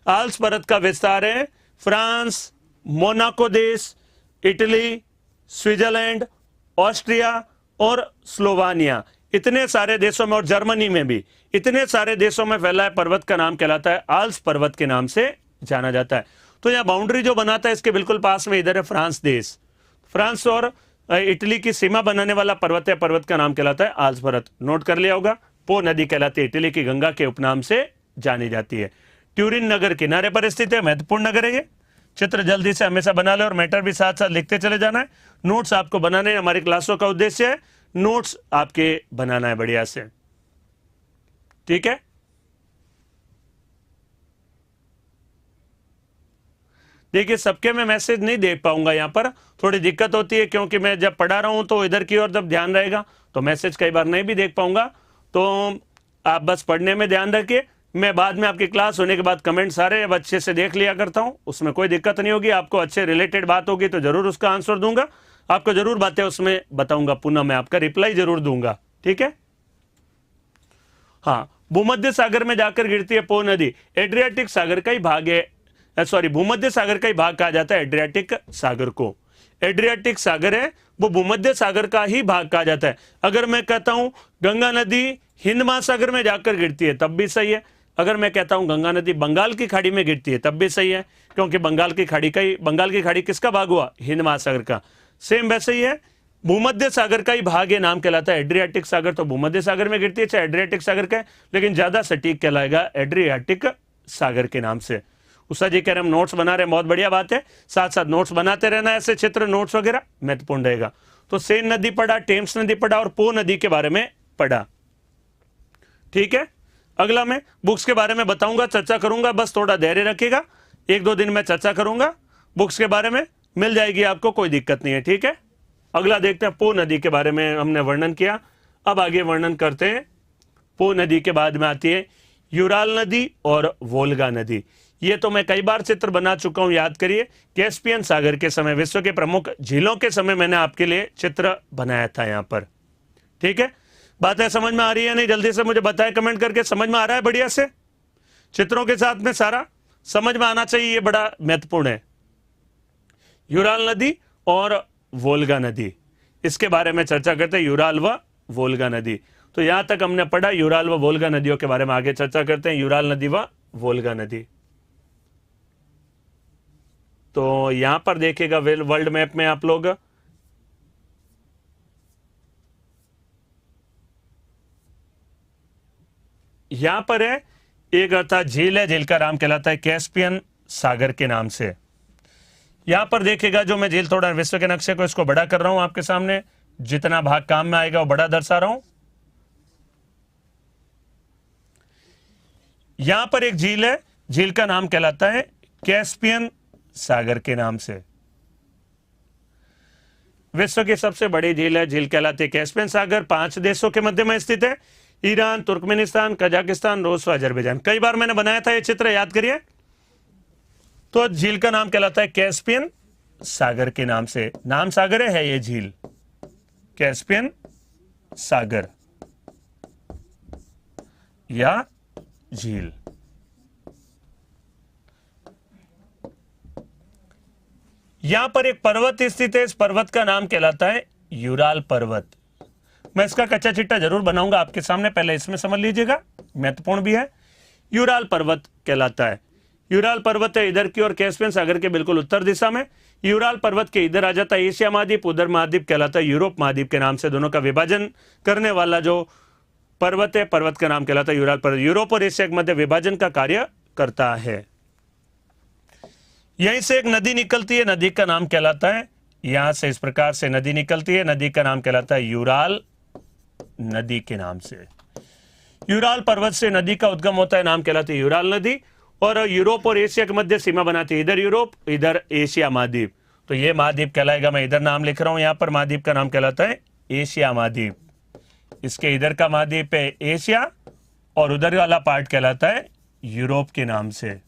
आल्प्स पर्वत का विस्तार है फ्रांस, मोनाको देश, इटली, स्विट्जरलैंड, ऑस्ट्रिया और स्लोवानिया, इतने सारे देशों में, और जर्मनी में भी, इतने सारे देशों में फैला है पर्वत का नाम कहलाता है आल्प्स पर्वत के नाम से जाना जाता है। तो यह बाउंड्री जो बनाता है इसके बिल्कुल पास में इधर है फ्रांस देश, फ्रांस और इटली की सीमा बनाने वाला पर्वत है, पर्वत का नाम कहलाता है आल्प्स पर्वत। नोट कर लिया होगा। पो नदी कहलाती है, इटली की गंगा के उपनाम से जानी जाती है। ट्यूरिन नगर किनारे पर स्थित है, महत्वपूर्ण नगर है ये। चित्र जल्दी से हमेशा बना ले और मैटर भी साथ साथ लिखते चले जाना है। नोट्स आपको बनाने, हमारी क्लासों का उद्देश्य है नोट्स आपके बनाना है बढ़िया से, ठीक है। देखिए सबके मैं मैसेज नहीं देख पाऊंगा, यहां पर थोड़ी दिक्कत होती है क्योंकि मैं जब पढ़ा रहा हूं तो इधर की ओर जब ध्यान रहेगा तो मैसेज कई बार नहीं भी देख पाऊंगा। तो आप बस पढ़ने में ध्यान रखिए, मैं बाद में आपकी क्लास होने के बाद कमेंट सारे अब अच्छे से देख लिया करता हूं, उसमें कोई दिक्कत नहीं होगी। आपको अच्छे रिलेटेड बात होगी तो जरूर उसका आंसर दूंगा, आपको जरूर बातें उसमें बताऊंगा, पुनः मैं आपका रिप्लाई जरूर दूंगा, ठीक है। हाँ, भूमध्य सागर में जाकर गिरती है पो नदी, एड्रियाटिक सागर का ही भाग है, सॉरी भूमध्य सागर का ही भाग कहा जाता है एड्रियाटिक सागर को। एड्रियाटिक सागर है वो भूमध्य सागर का ही भाग कहा जाता है। अगर मैं कहता हूं गंगा नदी हिंद महासागर में जाकर गिरती है तब भी सही है, अगर मैं कहता हूं गंगा नदी बंगाल की खाड़ी में गिरती है तब भी सही है, क्योंकि बंगाल की खाड़ी किसका भाग हुआ, हिंद महासागर का। सेम वैसे ही है, भूमध्य सागर का ही भाग है, नाम कहलाता है एड्रियाटिक सागर, तो भूमध्य सागर में गिरती है चाहे एड्रियाटिक सागर का है, लेकिन ज्यादा सटीक कहलाएगा एड्रियाटिक सागर के नाम से। उषा जी कह रहे हम नोट्स बना रहे हैं, बहुत बढ़िया बात है, साथ साथ नोट्स बनाते रहना, ऐसे चित्र नोट्स वगैरह महत्वपूर्ण रहेगा। तो सेन नदी पढ़ा, टेम्स नदी पढ़ा और पो नदी के बारे में पढ़ा, ठीक है। अगला मैं बुक्स के बारे में बताऊंगा, चर्चा करूंगा, बस थोड़ा धैर्य रखिएगा, 1-2 दिन में चर्चा करूंगा बुक्स के बारे में, मिल जाएगी आपको, कोई दिक्कत नहीं है, ठीक है। अगला देखते हैं, पो नदी के बारे में हमने वर्णन किया, अब आगे वर्णन करते हैं। पो नदी के बाद में आती है यूराल नदी और वोल्गा नदी। ये तो मैं कई बार चित्र बना चुका हूं, याद करिए। कैस्पियन सागर के समय, विश्व के प्रमुख झीलों के समय मैंने आपके लिए चित्र बनाया था यहां पर, ठीक है। बातें समझ में आ रही है नहीं, जल्दी से मुझे बताएं कमेंट करके, समझ में आ रहा है बढ़िया से, चित्रों के साथ में सारा समझ में आना चाहिए, ये बड़ा महत्वपूर्ण है। यूराल नदी और वोल्गा नदी, इसके बारे में चर्चा करते हैं, यूराल व वोल्गा नदी। तो यहां तक हमने पढ़ा यूराल व वोल्गा नदियों के बारे में, आगे चर्चा करते हैं यूराल नदी व वोल्गा नदी। तो यहां पर देखिएगा वर्ल्ड मैप में आप लोग, यहां पर है एक अर्थात झील है, झील का नाम कहलाता है कैस्पियन सागर के नाम से। यहां पर देखिएगा जो मैं झील, थोड़ा विश्व के नक्शे को इसको बड़ा कर रहा हूं आपके सामने, जितना भाग काम में आएगा वो बड़ा दर्शा रहा हूं। यहां पर एक झील है, झील का नाम कहलाता है कैस्पियन सागर के नाम से। विश्व की सबसे बड़ी झील है, झील कहलाती है कैस्पियन सागर, 5 देशों के मध्य में स्थित है, ईरान, तुर्कमेनिस्तान, कजाकिस्तान, रूस व अजरबैजान। कई बार मैंने बनाया था ये चित्र, याद करिए। तो झील का नाम कहलाता है कैस्पियन सागर के नाम से, नाम सागर है ये झील, कैस्पियन सागर या झील। यहां पर एक पर्वत स्थित है, इस पर्वत का नाम कहलाता है यूराल पर्वत। मैं इसका कच्चा चिट्टा जरूर बनाऊंगा आपके सामने, पहले इसमें समझ लीजिएगा, महत्वपूर्ण भी है। यूराल पर्वत कहलाता है, यूराल पर्वत है इधर की ओर कैस्पियन सागर के बिल्कुल उत्तर दिशा में। यूराल पर्वत के इधर आ जाता है एशिया महाद्वीप, उधर महाद्वीप कहलाता है यूरोप महाद्वीप के नाम से। दोनों का विभाजन करने वाला जो पर्वत है, पर्वत का नाम कहलाता है यूराल पर्वत, यूरोप और एशिया के मध्य विभाजन का कार्य करता है। यहीं से एक नदी निकलती है, नदी का नाम कहलाता है, यहां से इस प्रकार से नदी निकलती है, नदी का नाम कहलाता है यूराल नदी के नाम से। यूराल पर्वत से नदी का उद्गम होता है, नाम कहलाती है यूराल नदी, और यूरोप और एशिया के मध्य सीमा बनाती है, इधर यूरोप इधर एशिया महाद्वीप। तो ये महाद्वीप कहलाएगा, मैं इधर नाम लिख रहा हूं, यहां पर महाद्वीप का नाम कहलाता है एशिया महाद्वीप। इसके इधर का महाद्वीप है एशिया और उधर वाला पार्ट कहलाता है यूरोप के नाम से।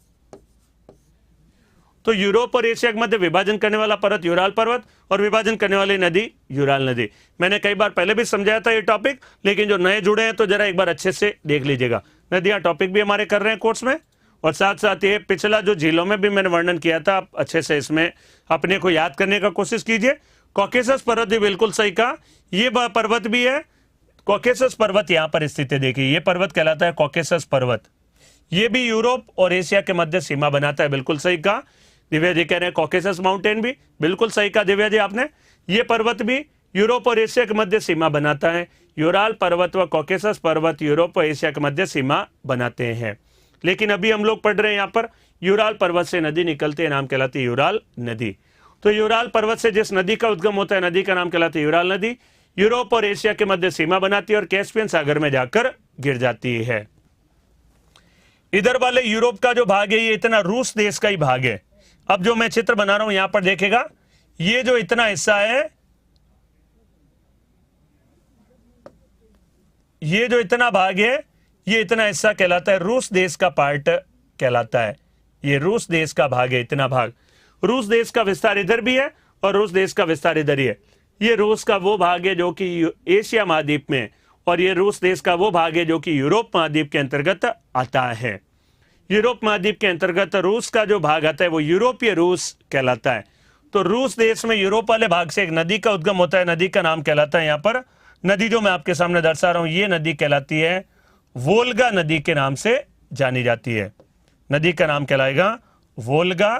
तो यूरोप और एशिया के मध्य विभाजन करने वाला पर्वत यूराल पर्वत और विभाजन करने वाली नदी यूराल नदी। मैंने कई बार पहले भी समझाया था ये टॉपिक, लेकिन जो नए जुड़े हैं तो जरा एक बार अच्छे से देख लीजिएगा। नदियां टॉपिक भी हमारे कर रहे हैं कोर्स में, और साथ साथ ये पिछला जो झीलों में भी मैंने वर्णन किया था, आप अच्छे से इसमें अपने को याद करने का कोशिश कीजिए। कॉकेसस पर्वत भी बिल्कुल सही कहा, ये पर्वत भी है। कॉकेसस पर्वत यहाँ पर स्थित है, देखिए ये पर्वत कहलाता है कॉकेसस पर्वत। ये भी यूरोप और एशिया के मध्य सीमा बनाता है, बिल्कुल सही कहा। दिव्या जी कह रहे हैं कॉकेसस माउंटेन भी, बिल्कुल सही कहा दिव्या जी आपने। ये पर्वत भी यूरोप और एशिया के मध्य सीमा बनाता है। यूराल पर्वत व कॉकेसस पर्वत यूरोप और एशिया के मध्य सीमा बनाते हैं। लेकिन अभी हम लोग पढ़ रहे हैं यहाँ पर यूराल पर्वत से नदी निकलती है, नाम कहलाती है यूराल नदी। तो यूराल पर्वत से जिस नदी का उद्गम होता है, नदी का नाम कहलाती है यूराल नदी। यूरोप और एशिया के मध्य सीमा बनाती है और कैस्पियन सागर में जाकर गिर जाती है। इधर वाले यूरोप का जो भाग है ये इतना रूस देश का ही भाग है। अब जो मैं चित्र बना रहा हूं यहां पर देखेगा, ये जो इतना हिस्सा है, ये जो इतना भाग है, ये इतना हिस्सा कहलाता है रूस देश का पार्ट कहलाता है। ये रूस देश का भाग है, इतना भाग। रूस देश का विस्तार इधर भी है और रूस देश का विस्तार इधर ही है। ये रूस का वो भाग है जो कि एशिया महाद्वीप में, और ये रूस देश का वो भाग है जो कि यूरोप महाद्वीप के अंतर्गत आता है। यूरोप महाद्वीप के अंतर्गत रूस का जो भाग आता है वो यूरोपीय रूस कहलाता है। तो रूस देश में यूरोप वाले भाग से एक नदी का उद्गम होता है, नदी का नाम कहलाता है, यहाँ पर नदी जो मैं आपके सामने दर्शा रहा हूं ये नदी कहलाती है वोल्गा नदी के नाम से जानी जाती है। नदी का नाम कहलाएगा वोल्गा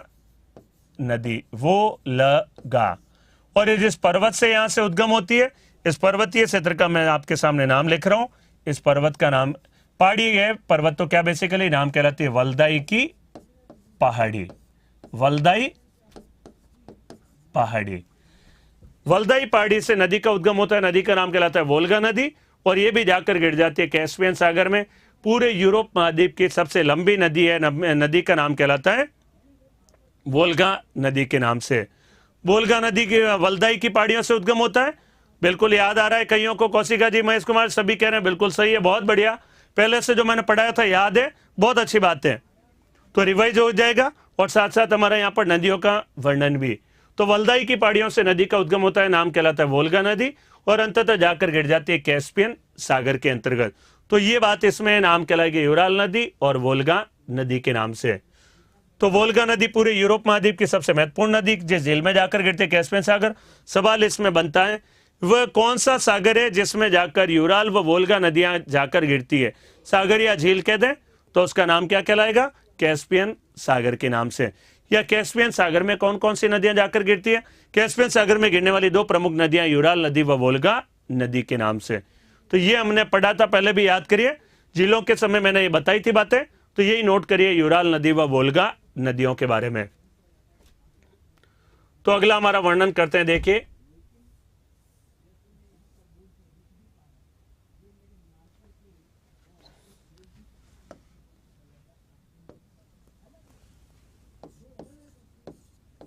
नदी, वोल्गा। और ये जिस पर्वत से यहां से उद्गम होती है, इस पर्वतीय क्षेत्र का मैं आपके सामने नाम लिख रहा हूं। इस पर्वत का नाम पहाड़ी है। पर्वत तो क्या बेसिकली नाम कहलाती है वल्दाई की पहाड़ी। वल्दाई पहाड़ी, वल्दाई पहाड़ी से नदी का उद्गम होता है, नदी का नाम कहलाता है वोल्गा नदी, और ये भी जाकर गिर जाती है कैस्पियन सागर में। पूरे यूरोप महाद्वीप की सबसे लंबी नदी है, नदी का नाम कहलाता है वोल्गा नदी के नाम से। वोल्गा नदी की वल्दाई की पहाड़ियों से उद्गम होता है। बिल्कुल याद आ रहा है कईयों को, कौशिका जी, महेश कुमार, सभी कह रहे हैं बिल्कुल सही है, बहुत बढ़िया। पहले से जो मैंने पढ़ाया था याद है, बहुत अच्छी बात है। तो रिवाइज हो जाएगा, और साथ साथ हमारा यहाँ पर नदियों का वर्णन भी। तो वल्दाई की पहाड़ियों से नदी का उद्गम होता है, नाम कहलाता है वोल्गा नदी, और अंततः जाकर गिर जाती है कैस्पियन सागर के अंतर्गत। तो ये बात इसमें नाम कहलाएगी यूराल नदी और वोल्गा नदी के नाम से। तो वोल्गा नदी पूरे यूरोप महाद्वीप की सबसे महत्वपूर्ण नदी, जिस झील में जाकर गिरते कैस्पियन सागर। सवाल इसमें बनता है वह कौन सा सागर है जिसमें जाकर यूराल व वोल्गा नदियां जाकर गिरती है। सागर या झील कह दें तो उसका नाम क्या कहलाएगा, कैस्पियन सागर के नाम से। या कैस्पियन सागर में कौन कौन सी नदियां जाकर गिरती है? कैस्पियन सागर में गिरने वाली दो प्रमुख नदियां यूराल नदी व वोल्गा नदी के नाम से। तो ये हमने पढ़ा था पहले भी, याद करिए। झीलों के समय मैंने ये बताई थी बातें, तो यही नोट करिए यूराल नदी व वोल्गा नदियों के बारे में। तो अगला हमारा वर्णन करते हैं, देखिए।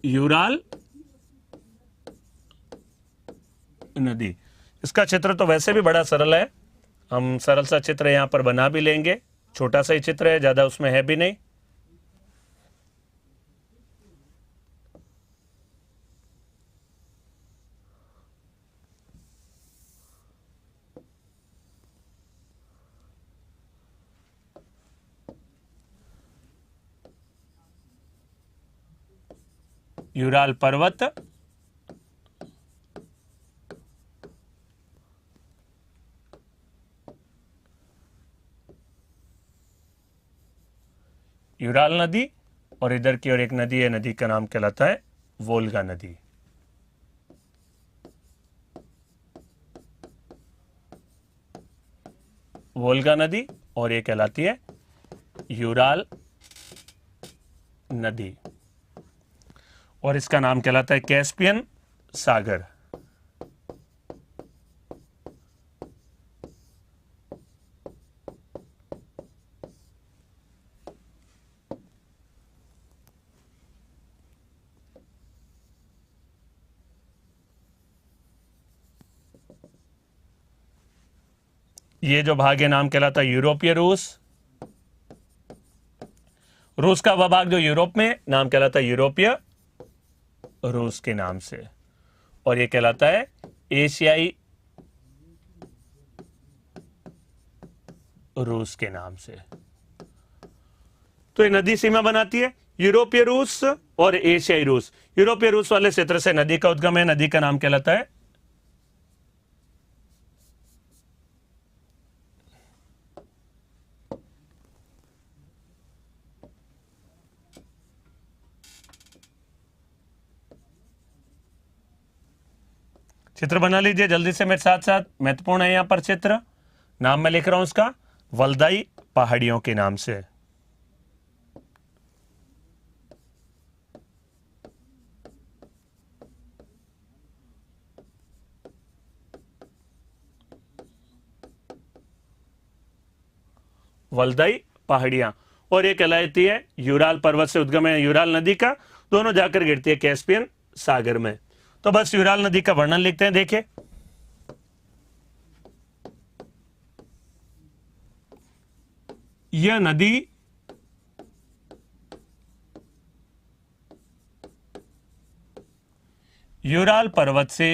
यूराल नदी, इसका चित्र तो वैसे भी बड़ा सरल है, हम सरल सा चित्र यहां पर बना भी लेंगे। छोटा सा ही चित्र है, ज्यादा उसमें है भी नहीं। यूराल पर्वत, यूराल नदी, और इधर की और एक नदी है, नदी का नाम कहलाता है वोल्गा नदी। वोल्गा नदी, और ये कहलाती है यूराल नदी, और इसका नाम कहलाता है कैस्पियन सागर। ये जो भाग है नाम कहलाता है यूरोपीय रूस। रूस का वह भाग जो यूरोप में, नाम कहलाता है यूरोपीय रूस के नाम से। और ये कहलाता है एशियाई रूस के नाम से। तो ये नदी सीमा बनाती है यूरोपीय रूस और एशियाई रूस। यूरोपीय रूस वाले क्षेत्र से नदी का उद्गम है। नदी का नाम कहलाता है चित्र बना लीजिए जल्दी से मेरे साथ साथ, महत्वपूर्ण है यहां पर चित्र। नाम मैं लिख रहा हूं उसका वल्दाई पहाड़ियों के नाम से। वल्दाई पहाड़ियां। और ये कहलाती है यूराल पर्वत से उद्गम है यूराल नदी का, दोनों जाकर गिरती है कैस्पियन सागर में। तो बस यूराल नदी का वर्णन लिखते हैं। देखिए, यह नदी यूराल पर्वत से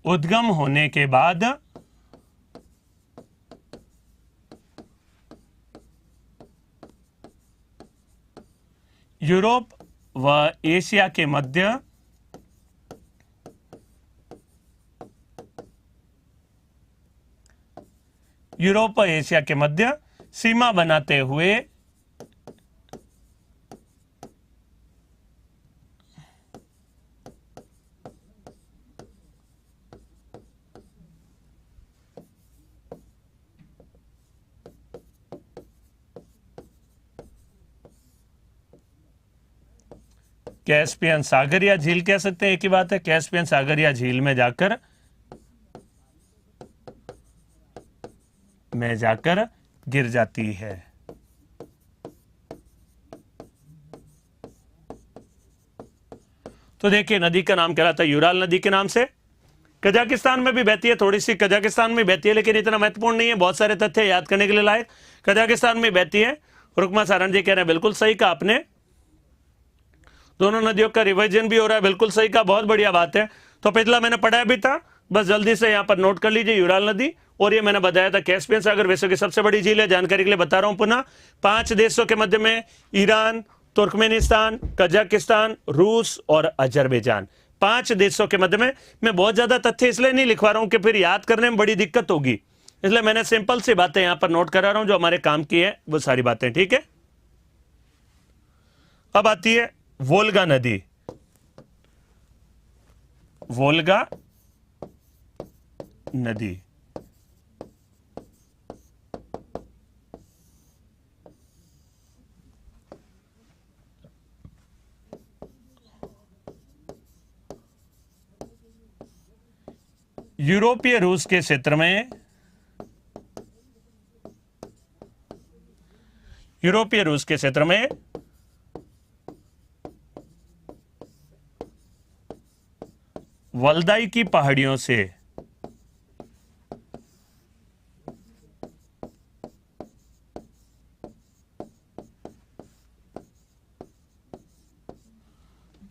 उद्गम होने के बाद यूरोप व एशिया के मध्य यूरोप व एशिया के मध्य सीमा बनाते हुए कैस्पियन सागर या झील कह सकते हैं, एक ही बात है, कैस्पियन सागर या झील में जाकर गिर जाती है। तो देखिए, नदी का नाम कहलाता है यूराल नदी के नाम से। कजाकिस्तान में भी बहती है, थोड़ी सी कजाकिस्तान में बहती है, लेकिन इतना महत्वपूर्ण नहीं है, बहुत सारे तथ्य याद करने के लिए लायक। कजाकिस्तान में बहती है। रुकमा सारण जी कह रहे हैं बिल्कुल सही कहा आपने, दोनों नदियों का रिवीजन भी हो रहा है, बिल्कुल सही कहा, बहुत बढ़िया बात है। तो पिछला मैंने पढ़ाया भी था, बस जल्दी से यहां पर नोट कर लीजिए यूराल नदी। और ये मैंने बताया था कैस्पियन सागर विश्व की सबसे बड़ी झील है। जानकारी के लिए बता रहा हूं पुनः, 5 देशों के मध्य में ईरान, तुर्कमेनिस्तान, कजाकिस्तान, रूस और अजरबैजान, 5 देशों के मध्य में। मैं बहुत ज्यादा तथ्य इसलिए नहीं लिखवा रहा हूं कि फिर याद करने में बड़ी दिक्कत होगी, इसलिए मैंने सिंपल सी बातें यहां पर नोट करा रहा हूं जो हमारे काम की है, वो सारी बातें। ठीक है, अब आती है वोल्गा नदी। वोल्गा नदी यूरोपीय रूस के क्षेत्र में वल्दाई की पहाड़ियों से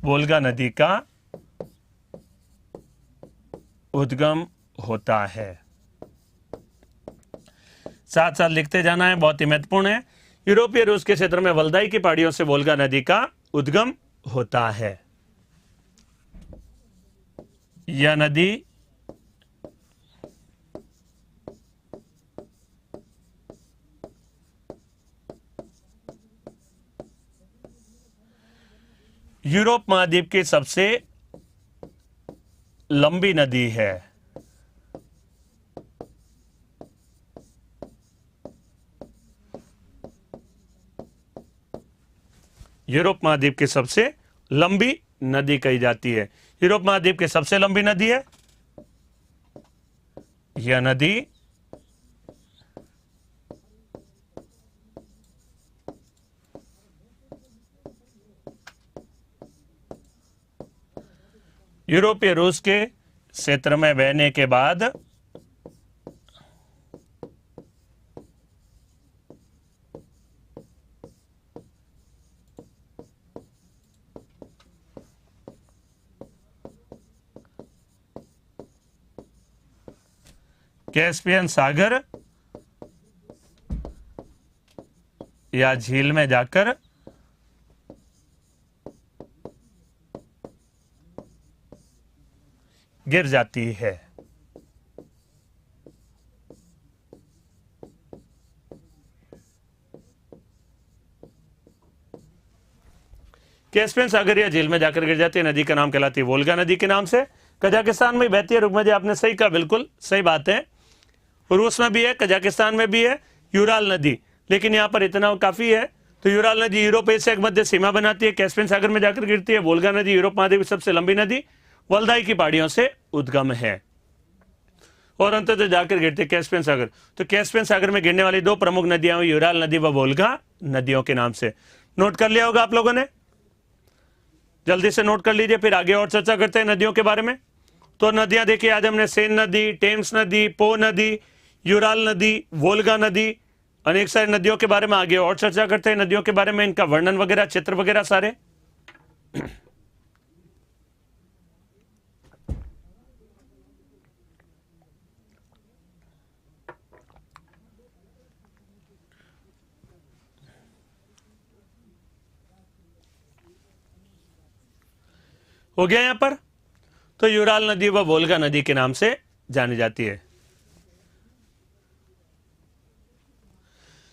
वोल्गा नदी का उद्गम होता है। साथ साथ लिखते जाना है, बहुत ही महत्वपूर्ण है। यूरोपीय रूस के क्षेत्र में वल्दाई की पहाड़ियों से वोल्गा नदी का उद्गम होता है। यह नदी यूरोप महाद्वीप की सबसे लंबी नदी है। यूरोप महाद्वीप की सबसे लंबी नदी कही जाती है। यूरोप महाद्वीप की सबसे लंबी नदी है यह नदी यूरोपीय रूस के क्षेत्र में बहने के बाद कैस्पियन सागर या झील में जाकर गिर जाती है। कैस्पियन सागर या झील में जाकर गिर जाती है। नदी का नाम कहलाती है वोल्गा नदी के नाम से। कजाकिस्तान में बहती है। रुकमा जी आपने सही कहा, बिल्कुल सही बात है। रूस में भी है, कजाकिस्तान में भी है यूराल नदी, लेकिन यहाँ पर इतना काफी है। तो यूराल नदी यूरोप एशिया के मध्य सीमा बनाती है, कैस्पियन सागर में जाकर गिरती है। वोल्गा नदी यूरोप महाद्वीप की सबसे लंबी नदी वल्दाई की पहाड़ियों से उद्गम है और अंततः जाकर गिरती है कैस्पियन सागर। तो कैस्पियन सागर में गिरने वाली दो प्रमुख नदियां हुई यूराल नदी व वोल्गा नदियों के नाम से। नोट कर लिया होगा आप लोगों ने, जल्दी से नोट कर लीजिए, फिर आगे और चर्चा करते हैं नदियों के बारे में। तो नदियां देखिए, आज हमने सेन नदी, टेम्स नदी, पो नदी, यूराल नदी, वोल्गा नदी, अनेक सारी नदियों के बारे में आगे और चर्चा करते हैं। नदियों के बारे में इनका वर्णन वगैरह, चित्र वगैरह सारे। हो गया यहां पर। तो यूराल नदी व वोल्गा नदी के नाम से जानी जाती है।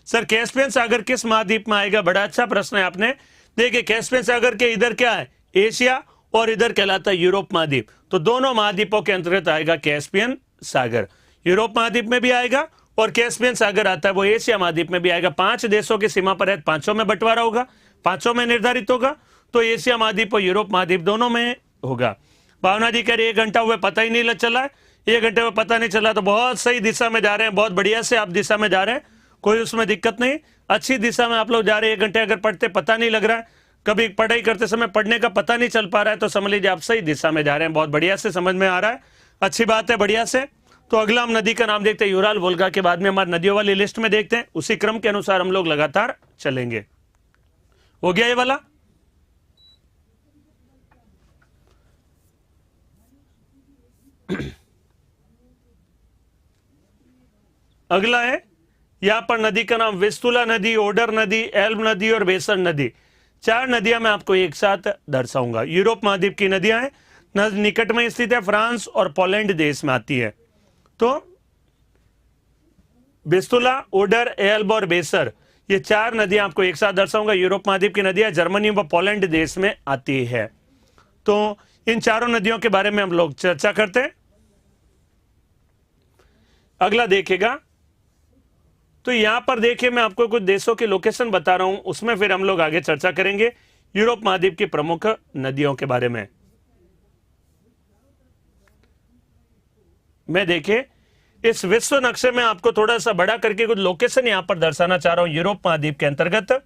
सर कैस्पियन सागर किस महाद्वीप में आएगा? बड़ा अच्छा प्रश्न है आपने। देखिए कैस्पियन सागर के इधर क्या है, एशिया, और इधर कहलाता है यूरोप महाद्वीप। तो दोनों महाद्वीपों के अंतर्गत आएगा कैस्पियन सागर। यूरोप महाद्वीप में भी आएगा और कैस्पियन सागर आता है वो एशिया महाद्वीप में भी आएगा। 5 देशों की सीमा पर है, 5 में बंटवारा होगा, 5 में निर्धारित होगा। तो एशिया महाद्वीप और यूरोप महाद्वीप दोनों में होगा। भावना जी कह रही 1 घंटा हुए पता ही नहीं चला है। 1 घंटे में पता नहीं चला तो बहुत सही दिशा में जा रहे हैं, बहुत बढ़िया से आप दिशा में जा रहे हैं, कोई उसमें दिक्कत नहीं, अच्छी दिशा में आप लोग जा रहे हैं। 1 घंटे अगर पढ़ते पता नहीं लग रहा है, कभी पढ़ाई करते समय पढ़ने का पता नहीं चल पा रहा है, तो समझ लीजिए आप सही दिशा में जा रहे हैं, बहुत बढ़िया से समझ में आ रहा है, अच्छी बात है, बढ़िया से। तो अगला हम नदी का नाम देखते हैं यूराल वोल्गा के बाद में हमारी नदियों वाली लिस्ट में देखते हैं, उसी क्रम के अनुसार हम लोग लगातार चलेंगे। हो गया ये वाला। अगला है यहां पर नदी का नाम विस्तुला नदी, ओडर नदी, एल्ब नदी और बेसर नदी। 4 नदियां मैं आपको एक साथ दर्शाऊंगा। यूरोप महाद्वीप की नदियां हैं, निकट में स्थित है, फ्रांस और पोलैंड देश में आती है। तो विस्तुला, ओडर, एल्ब और बेसर, ये 4 नदियां आपको एक साथ दर्शाऊंगा। यूरोप महाद्वीप की नदियां जर्मनी व पोलैंड देश में आती है। तो इन चारों नदियों के बारे में हम लोग चर्चा करते हैं। अगला देखेगा तो यहां पर देखिए मैं आपको कुछ देशों के लोकेशन बता रहा हूं, उसमें फिर हम लोग आगे चर्चा करेंगे यूरोप महाद्वीप की प्रमुख नदियों के बारे में। मैं देखिए इस विश्व नक्शे में आपको थोड़ा सा बड़ा करके कुछ लोकेशन यहां पर दर्शाना चाह रहा हूं यूरोप महाद्वीप के अंतर्गत।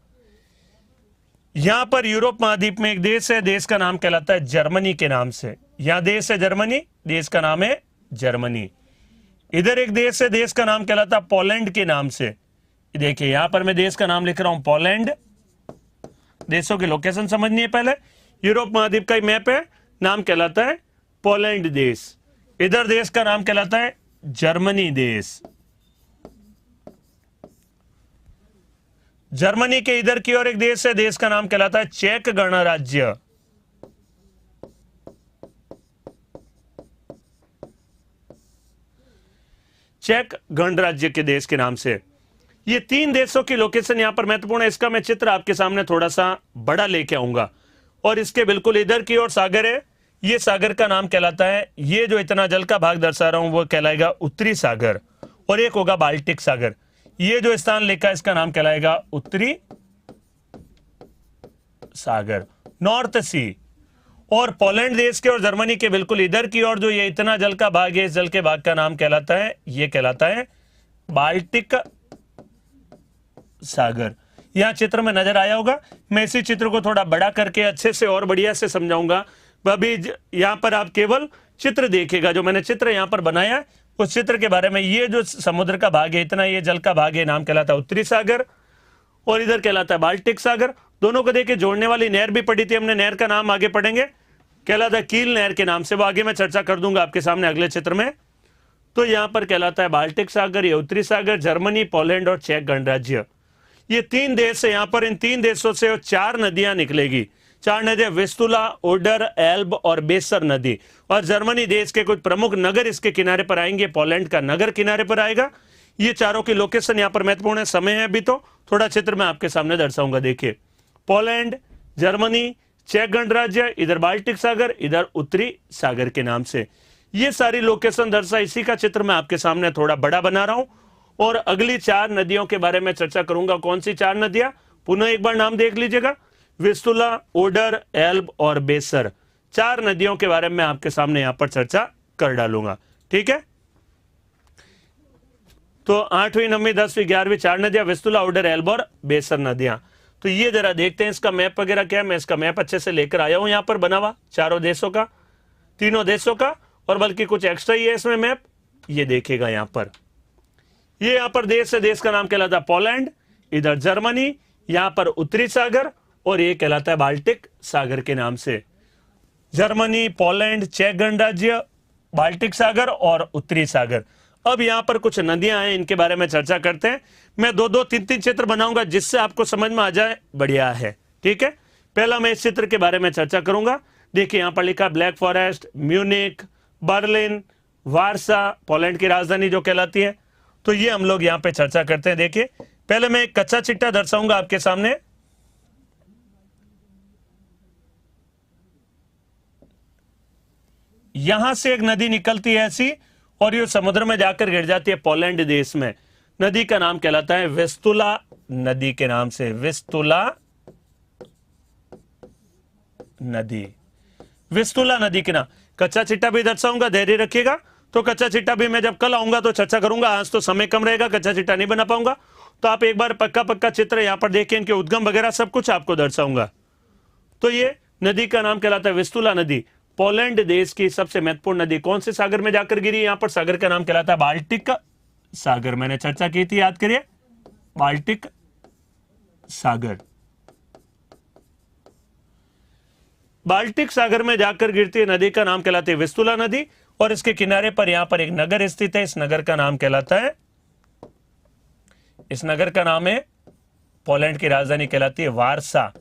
यहां पर यूरोप महाद्वीप में एक देश है, देश का नाम कहलाता है जर्मनी के नाम से। यहां देश है जर्मनी, देश का नाम है जर्मनी। इधर एक देश है, देश का नाम कहलाता है पोलैंड के नाम से। देखिए यहां पर मैं देश का नाम लिख रहा हूं पोलैंड। देशों की लोकेशन समझनी है पहले। यूरोप महाद्वीप का मैप है, नाम कहलाता है पोलैंड देश। इधर देश का नाम कहलाता है जर्मनी देश। जर्मनी के इधर की ओर एक देश है, देश का नाम कहलाता है चेक गणराज्य। चेक गणराज्य के देश के नाम से। ये 3 देशों की लोकेशन यहां पर महत्वपूर्ण है। इसका मैं चित्र आपके सामने थोड़ा सा बड़ा लेके आऊंगा। और इसके बिल्कुल इधर की ओर सागर है, ये सागर का नाम कहलाता है, ये जो इतना जल का भाग दर्शा रहा हूं वो कहलाएगा उत्तरी सागर, और एक होगा बाल्टिक सागर। ये जो स्थान लिखा है इसका नाम कहलाएगा उत्तरी सागर, नॉर्थ सी। और पोलैंड देश के और जर्मनी के बिल्कुल इधर की ओर जो ये इतना जल का भाग है, इस जल के भाग का नाम कहलाता है, ये कहलाता है बाल्टिक सागर। यहां चित्र में नजर आया होगा। मैं इसी चित्र को थोड़ा बड़ा करके अच्छे से और बढ़िया से समझाऊंगा। अभी यहाँ पर आप केवल चित्र देखिएगा, जो मैंने चित्र यहाँ पर बनाया है उस चित्र के बारे में। ये जो समुद्र का भाग है, इतना ये जल का भाग है, नाम कहलाता है उत्तरी सागर, और इधर कहलाता है बाल्टिक सागर। दोनों को देखिए जोड़ने वाली नहर भी पढ़ी थी हमने, नहर का नाम आगे पढ़ेंगे, कहलाता है कील नहर के नाम से, वो आगे मैं चर्चा कर दूंगा आपके सामने अगले चित्र में। तो यहां पर कहलाता है बाल्टिक सागर, ये उत्तरी सागर, जर्मनी, पोलैंड और चेक गणराज्य, ये 3 देश है। यहां पर इन 3 देशों से 4 नदियां निकलेगी, 4 नदियां, विस्तुला, ओडर, एल्ब और बेसर नदी। और जर्मनी देश के कुछ प्रमुख नगर इसके किनारे पर आएंगे, पोलैंड का नगर किनारे पर आएगा। ये चारों की लोकेशन यहां पर महत्वपूर्ण है। समय है अभी तो थोड़ा चित्र में आपके सामने दर्शाऊंगा। देखिए, पोलैंड, जर्मनी, चेक गणराज्य, इधर बाल्टिक सागर, इधर उत्तरी सागर के नाम से ये सारी लोकेशन दर्शा। इसी का चित्र मैं आपके सामने थोड़ा बड़ा बना रहा हूं और अगली 4 नदियों के बारे में चर्चा करूंगा। कौन सी 4 नदियां, पुनः एक बार नाम देख लीजिएगा, विस्तुला, ओडर, एल्ब और बेसर, 4 नदियों के बारे में आपके सामने यहां पर चर्चा कर डालूंगा। ठीक है, तो 8वीं, 9वीं, 10वीं, 11वीं 4 नदियां, विस्तुला, ओडर, एल्ब और बेसर नदियां। तो ये जरा देखते हैं इसका मैप वगैरह क्या है। मैं इसका मैप अच्छे से लेकर आया हूं यहां पर बना हुआ, चारों देशों का, तीनों देशों का, और बल्कि कुछ एक्स्ट्रा ही है इसमें मैप। ये देखिएगा यहां पर, ये यहां पर देश है, देश का नाम कहलाता है पोलैंड, इधर जर्मनी, यहां पर उत्तरी सागर, और ये कहलाता है बाल्टिक सागर के नाम से। जर्मनी, पोलैंड, चेक गणराज्य, बाल्टिक सागर और उत्तरी सागर। अब यहां पर कुछ नदियां हैं, इनके बारे में चर्चा करते हैं। मैं 2-2, 3-3 चित्र बनाऊंगा जिससे आपको समझ में आ जाए, बढ़िया है। ठीक है, पहला मैं इस चित्र के बारे में चर्चा करूंगा। देखिए यहां पर लिखा ब्लैक फॉरेस्ट, म्यूनिक, बर्लिन, वारसा, पोलैंड की राजधानी जो कहलाती है। तो ये हम लोग यहां पे चर्चा करते हैं। देखिए, पहले मैं एक कच्चा चिट्टा दर्शाऊंगा आपके सामने। यहां से एक नदी निकलती है ऐसी, और ये समुद्र में जाकर गिर जाती है पोलैंड देश में। नदी का नाम कहलाता है विस्तुला नदी के नाम से, विस्तुला नदी, विस्तुला नदी के नाम। कच्चा चिट्टा भी दर्शाऊंगा, धैर्य रखिएगा। तो कच्चा चिट्टा भी मैं जब कल आऊंगा तो चर्चा करूंगा, आज तो समय कम रहेगा, कच्चा चिट्टा नहीं बना पाऊंगा। तो आप एक बार पक्का चित्र यहां पर देखिए, इनके उद्गम वगैरह सब कुछ आपको दर्शाऊंगा। तो ये नदी का नाम कहलाता है विस्तुला नदी, पोलैंड देश की सबसे महत्वपूर्ण नदी। कौन से सागर में जाकर गिरी, यहां पर सागर का नाम कहलाता है बाल्टिक सागर। मैंने चर्चा की थी, याद करिए, बाल्टिक सागर। बाल्टिक सागर में जाकर गिरती है नदी का नाम कहलाती है विस्तुला नदी, और इसके किनारे पर यहां पर एक नगर स्थित है। इस नगर का नाम कहलाता है, इस नगर का नाम है, पोलैंड की राजधानी कहलाती है वारसा।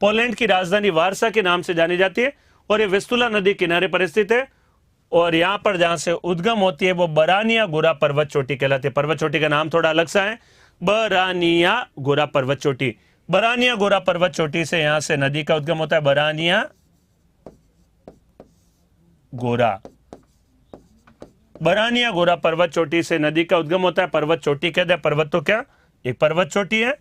पोलैंड की राजधानी वारसा के नाम से जानी जाती है, और ये विस्तुला नदी किनारे पर स्थित है। और यहां पर जहां से उद्गम होती है वो बरानिया गोरा पर्वत चोटी कहलाती है। पर्वत चोटी का नाम थोड़ा अलग सा है, बरानिया गोरा पर्वत चोटी। बरानिया गोरा पर्वत चोटी से यहां से नदी का उद्गम होता है, बरानिया गोरा, बरानिया गोरा पर्वत चोटी से नदी का उद्गम होता है। पर्वत चोटी कहते हैं, पर्वत तो क्या, एक पर्वत चोटी है।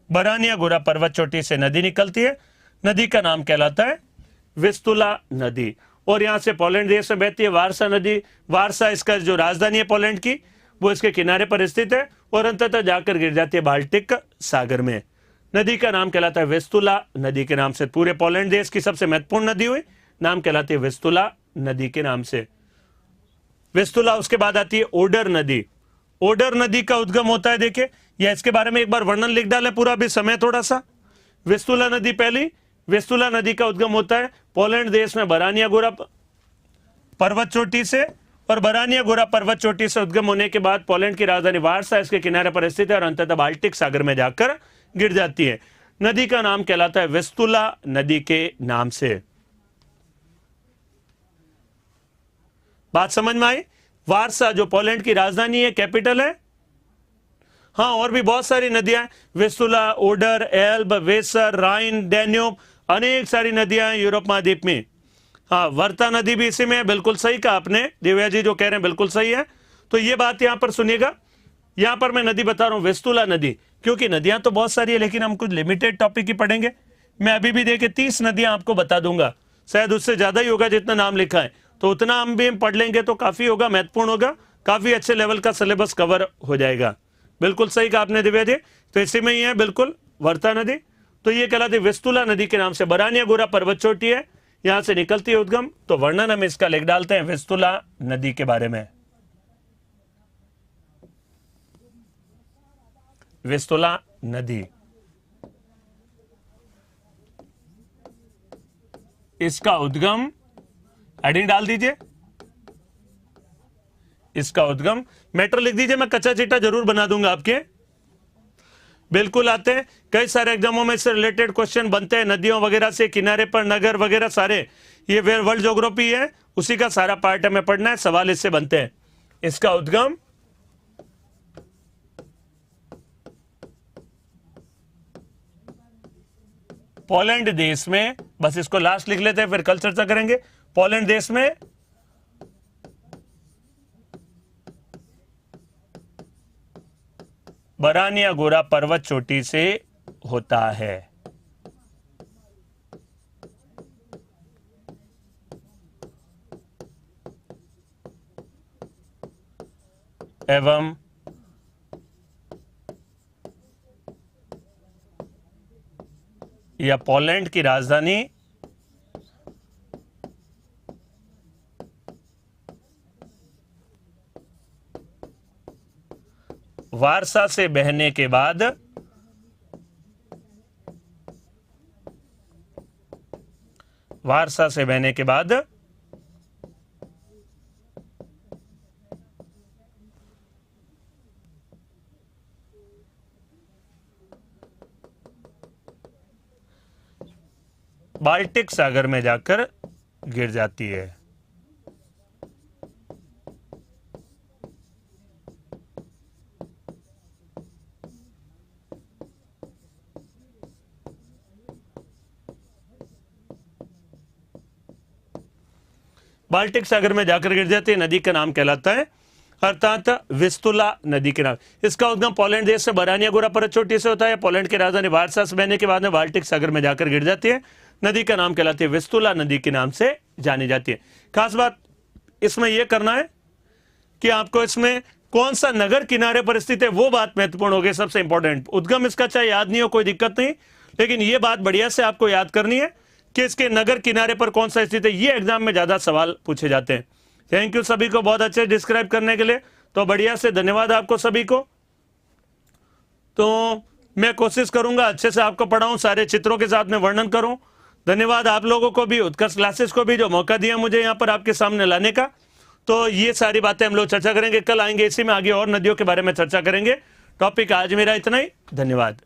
बरानिया गोरा पर्वत चोटी से नदी निकलती है, नदी का नाम कहलाता है विस्तुला नदी। और यहां से पोलैंड देश में बहती है वारसा नदी। वारसा इसका जो राजधानी है पोलैंड की, वो इसके किनारे पर स्थित है, और अंततः जाकर गिर जाती है बाल्टिक सागर में। नदी का नाम कहलाता है विस्तुला नदी के नाम से। पूरे पोलैंड देश की सबसे महत्वपूर्ण नदी हुई, नाम कहलाती है विस्तुला नदी के नाम से, विस्तुला। उसके बाद आती है ओडर नदी। ओडर नदी का उद्गम होता है, देखिए, या इसके बारे में एक बार वर्णन लिख डाले पूरा, भी समय थोड़ा सा। विस्तुला नदी पहली, विस्तुला नदी का उद्गम होता है पोलैंड देश में बरानिया गोरा पर्वत चोटी से, और बरानिया गोरा पर्वत चोटी से उद्गम होने के बाद पोलैंड की राजधानी वारसा इसके किनारे पर स्थित है, और अंततः बाल्टिक सागर में जाकर गिर जाती है। नदी का नाम कहलाता है विस्तुला नदी के नाम से। बात समझ में आई? वारसा जो पोलैंड की राजधानी है, कैपिटल है। हाँ, और भी बहुत सारी नदियां, विस्तुला, ओडर, एल्ब, वेसर, राइन, डैन्यूब, अनेक सारी नदियां हैं यूरोप महाद्वीप में। हाँ, वर्ता नदी भी इसी में है, बिल्कुल सही कहा आपने, दिव्या जी जो कह रहे हैं बिल्कुल सही है। तो ये बात यहां पर सुनिएगा, यहां पर मैं नदी बता रहा हूं विस्तुला नदी, क्योंकि नदियां तो बहुत सारी है, लेकिन हम कुछ लिमिटेड टॉपिक ही पढ़ेंगे। मैं अभी भी देखे 30 नदियां आपको बता दूंगा, शायद उससे ज्यादा ही होगा जितना नाम लिखा है, तो उतना हम भी पढ़ लेंगे तो काफी होगा, महत्वपूर्ण होगा, काफी अच्छे लेवल का सिलेबस कवर हो जाएगा। बिल्कुल सही कहा आपने दिव्या जी, तो इसी में ही है बिल्कुल वर्ता नदी। तो ये कहलाती विस्तुला नदी के नाम से। बरानिया गोरा पर्वत चोटी है, यहां से निकलती है उद्गम। तो वर्णन हम इसका लिख डालते हैं विस्तुला नदी के बारे में। विस्तुला नदी, इसका उद्गम हेडिंग डाल दीजिए, इसका उद्गम। मैटर लिख दीजिए, मैं कच्चा चिट्टा जरूर बना दूंगा आपके, बिल्कुल आते हैं। कई सारे एग्जामों में इससे रिलेटेड क्वेश्चन बनते हैं, नदियों वगैरह से, किनारे पर नगर वगैरह सारे। ये वर्ल्ड ज्योग्राफी है, उसी का सारा पार्ट हमें पढ़ना है, सवाल इससे बनते हैं। इसका उद्गम पोलैंड देश में, बस इसको लास्ट लिख लेते हैं, फिर कल चर्चा करेंगे। पोलैंड देश में बरानिया गोरा पर्वत चोटी से होता है। एवं यह पोलैंड की राजधानी वारसा से बहने के बाद बाल्टिक सागर में जाकर गिर जाती है। बाल्टिक सागर में जाकर गिर जाती है, नदी का नाम कहलाता है अर्थात विस्तुला नदी के नाम। इसका उद्गम पोलैंड देश से बरानिया गोरा पर्वत चोटी से होता है। पोलैंड की राजधानी वारसा से बहने के बाद में बाल्टिक सागर में जाकर गिर जाती है। नदी का नाम कहलाती है विस्तुला नदी के नाम से जानी जाती है। खास बात इसमें यह करना है कि आपको इसमें कौन सा नगर किनारे पर स्थित है वो बात महत्वपूर्ण होगी, सबसे इंपॉर्टेंट। उद्गम इसका चाहे याद नहीं हो कोई दिक्कत नहीं, लेकिन यह बात बढ़िया से आपको याद करनी है कि इसके नगर किनारे पर कौन सा स्थित है। ये एग्जाम में ज्यादा सवाल पूछे जाते हैं। थैंक यू सभी को बहुत अच्छे डिस्क्राइब करने के लिए। तो बढ़िया से धन्यवाद आपको सभी को। तो मैं कोशिश करूंगा अच्छे से आपको पढ़ाऊं, सारे चित्रों के साथ में वर्णन करूं। धन्यवाद आप लोगों को भी, उत्कर्ष क्लासेस को भी, जो मौका दिया मुझे यहां पर आपके सामने लाने का। तो ये सारी बातें हम लोग चर्चा करेंगे, कल आएंगे इसी में आगे और नदियों के बारे में चर्चा करेंगे। टॉपिक आज मेरा इतना ही, धन्यवाद।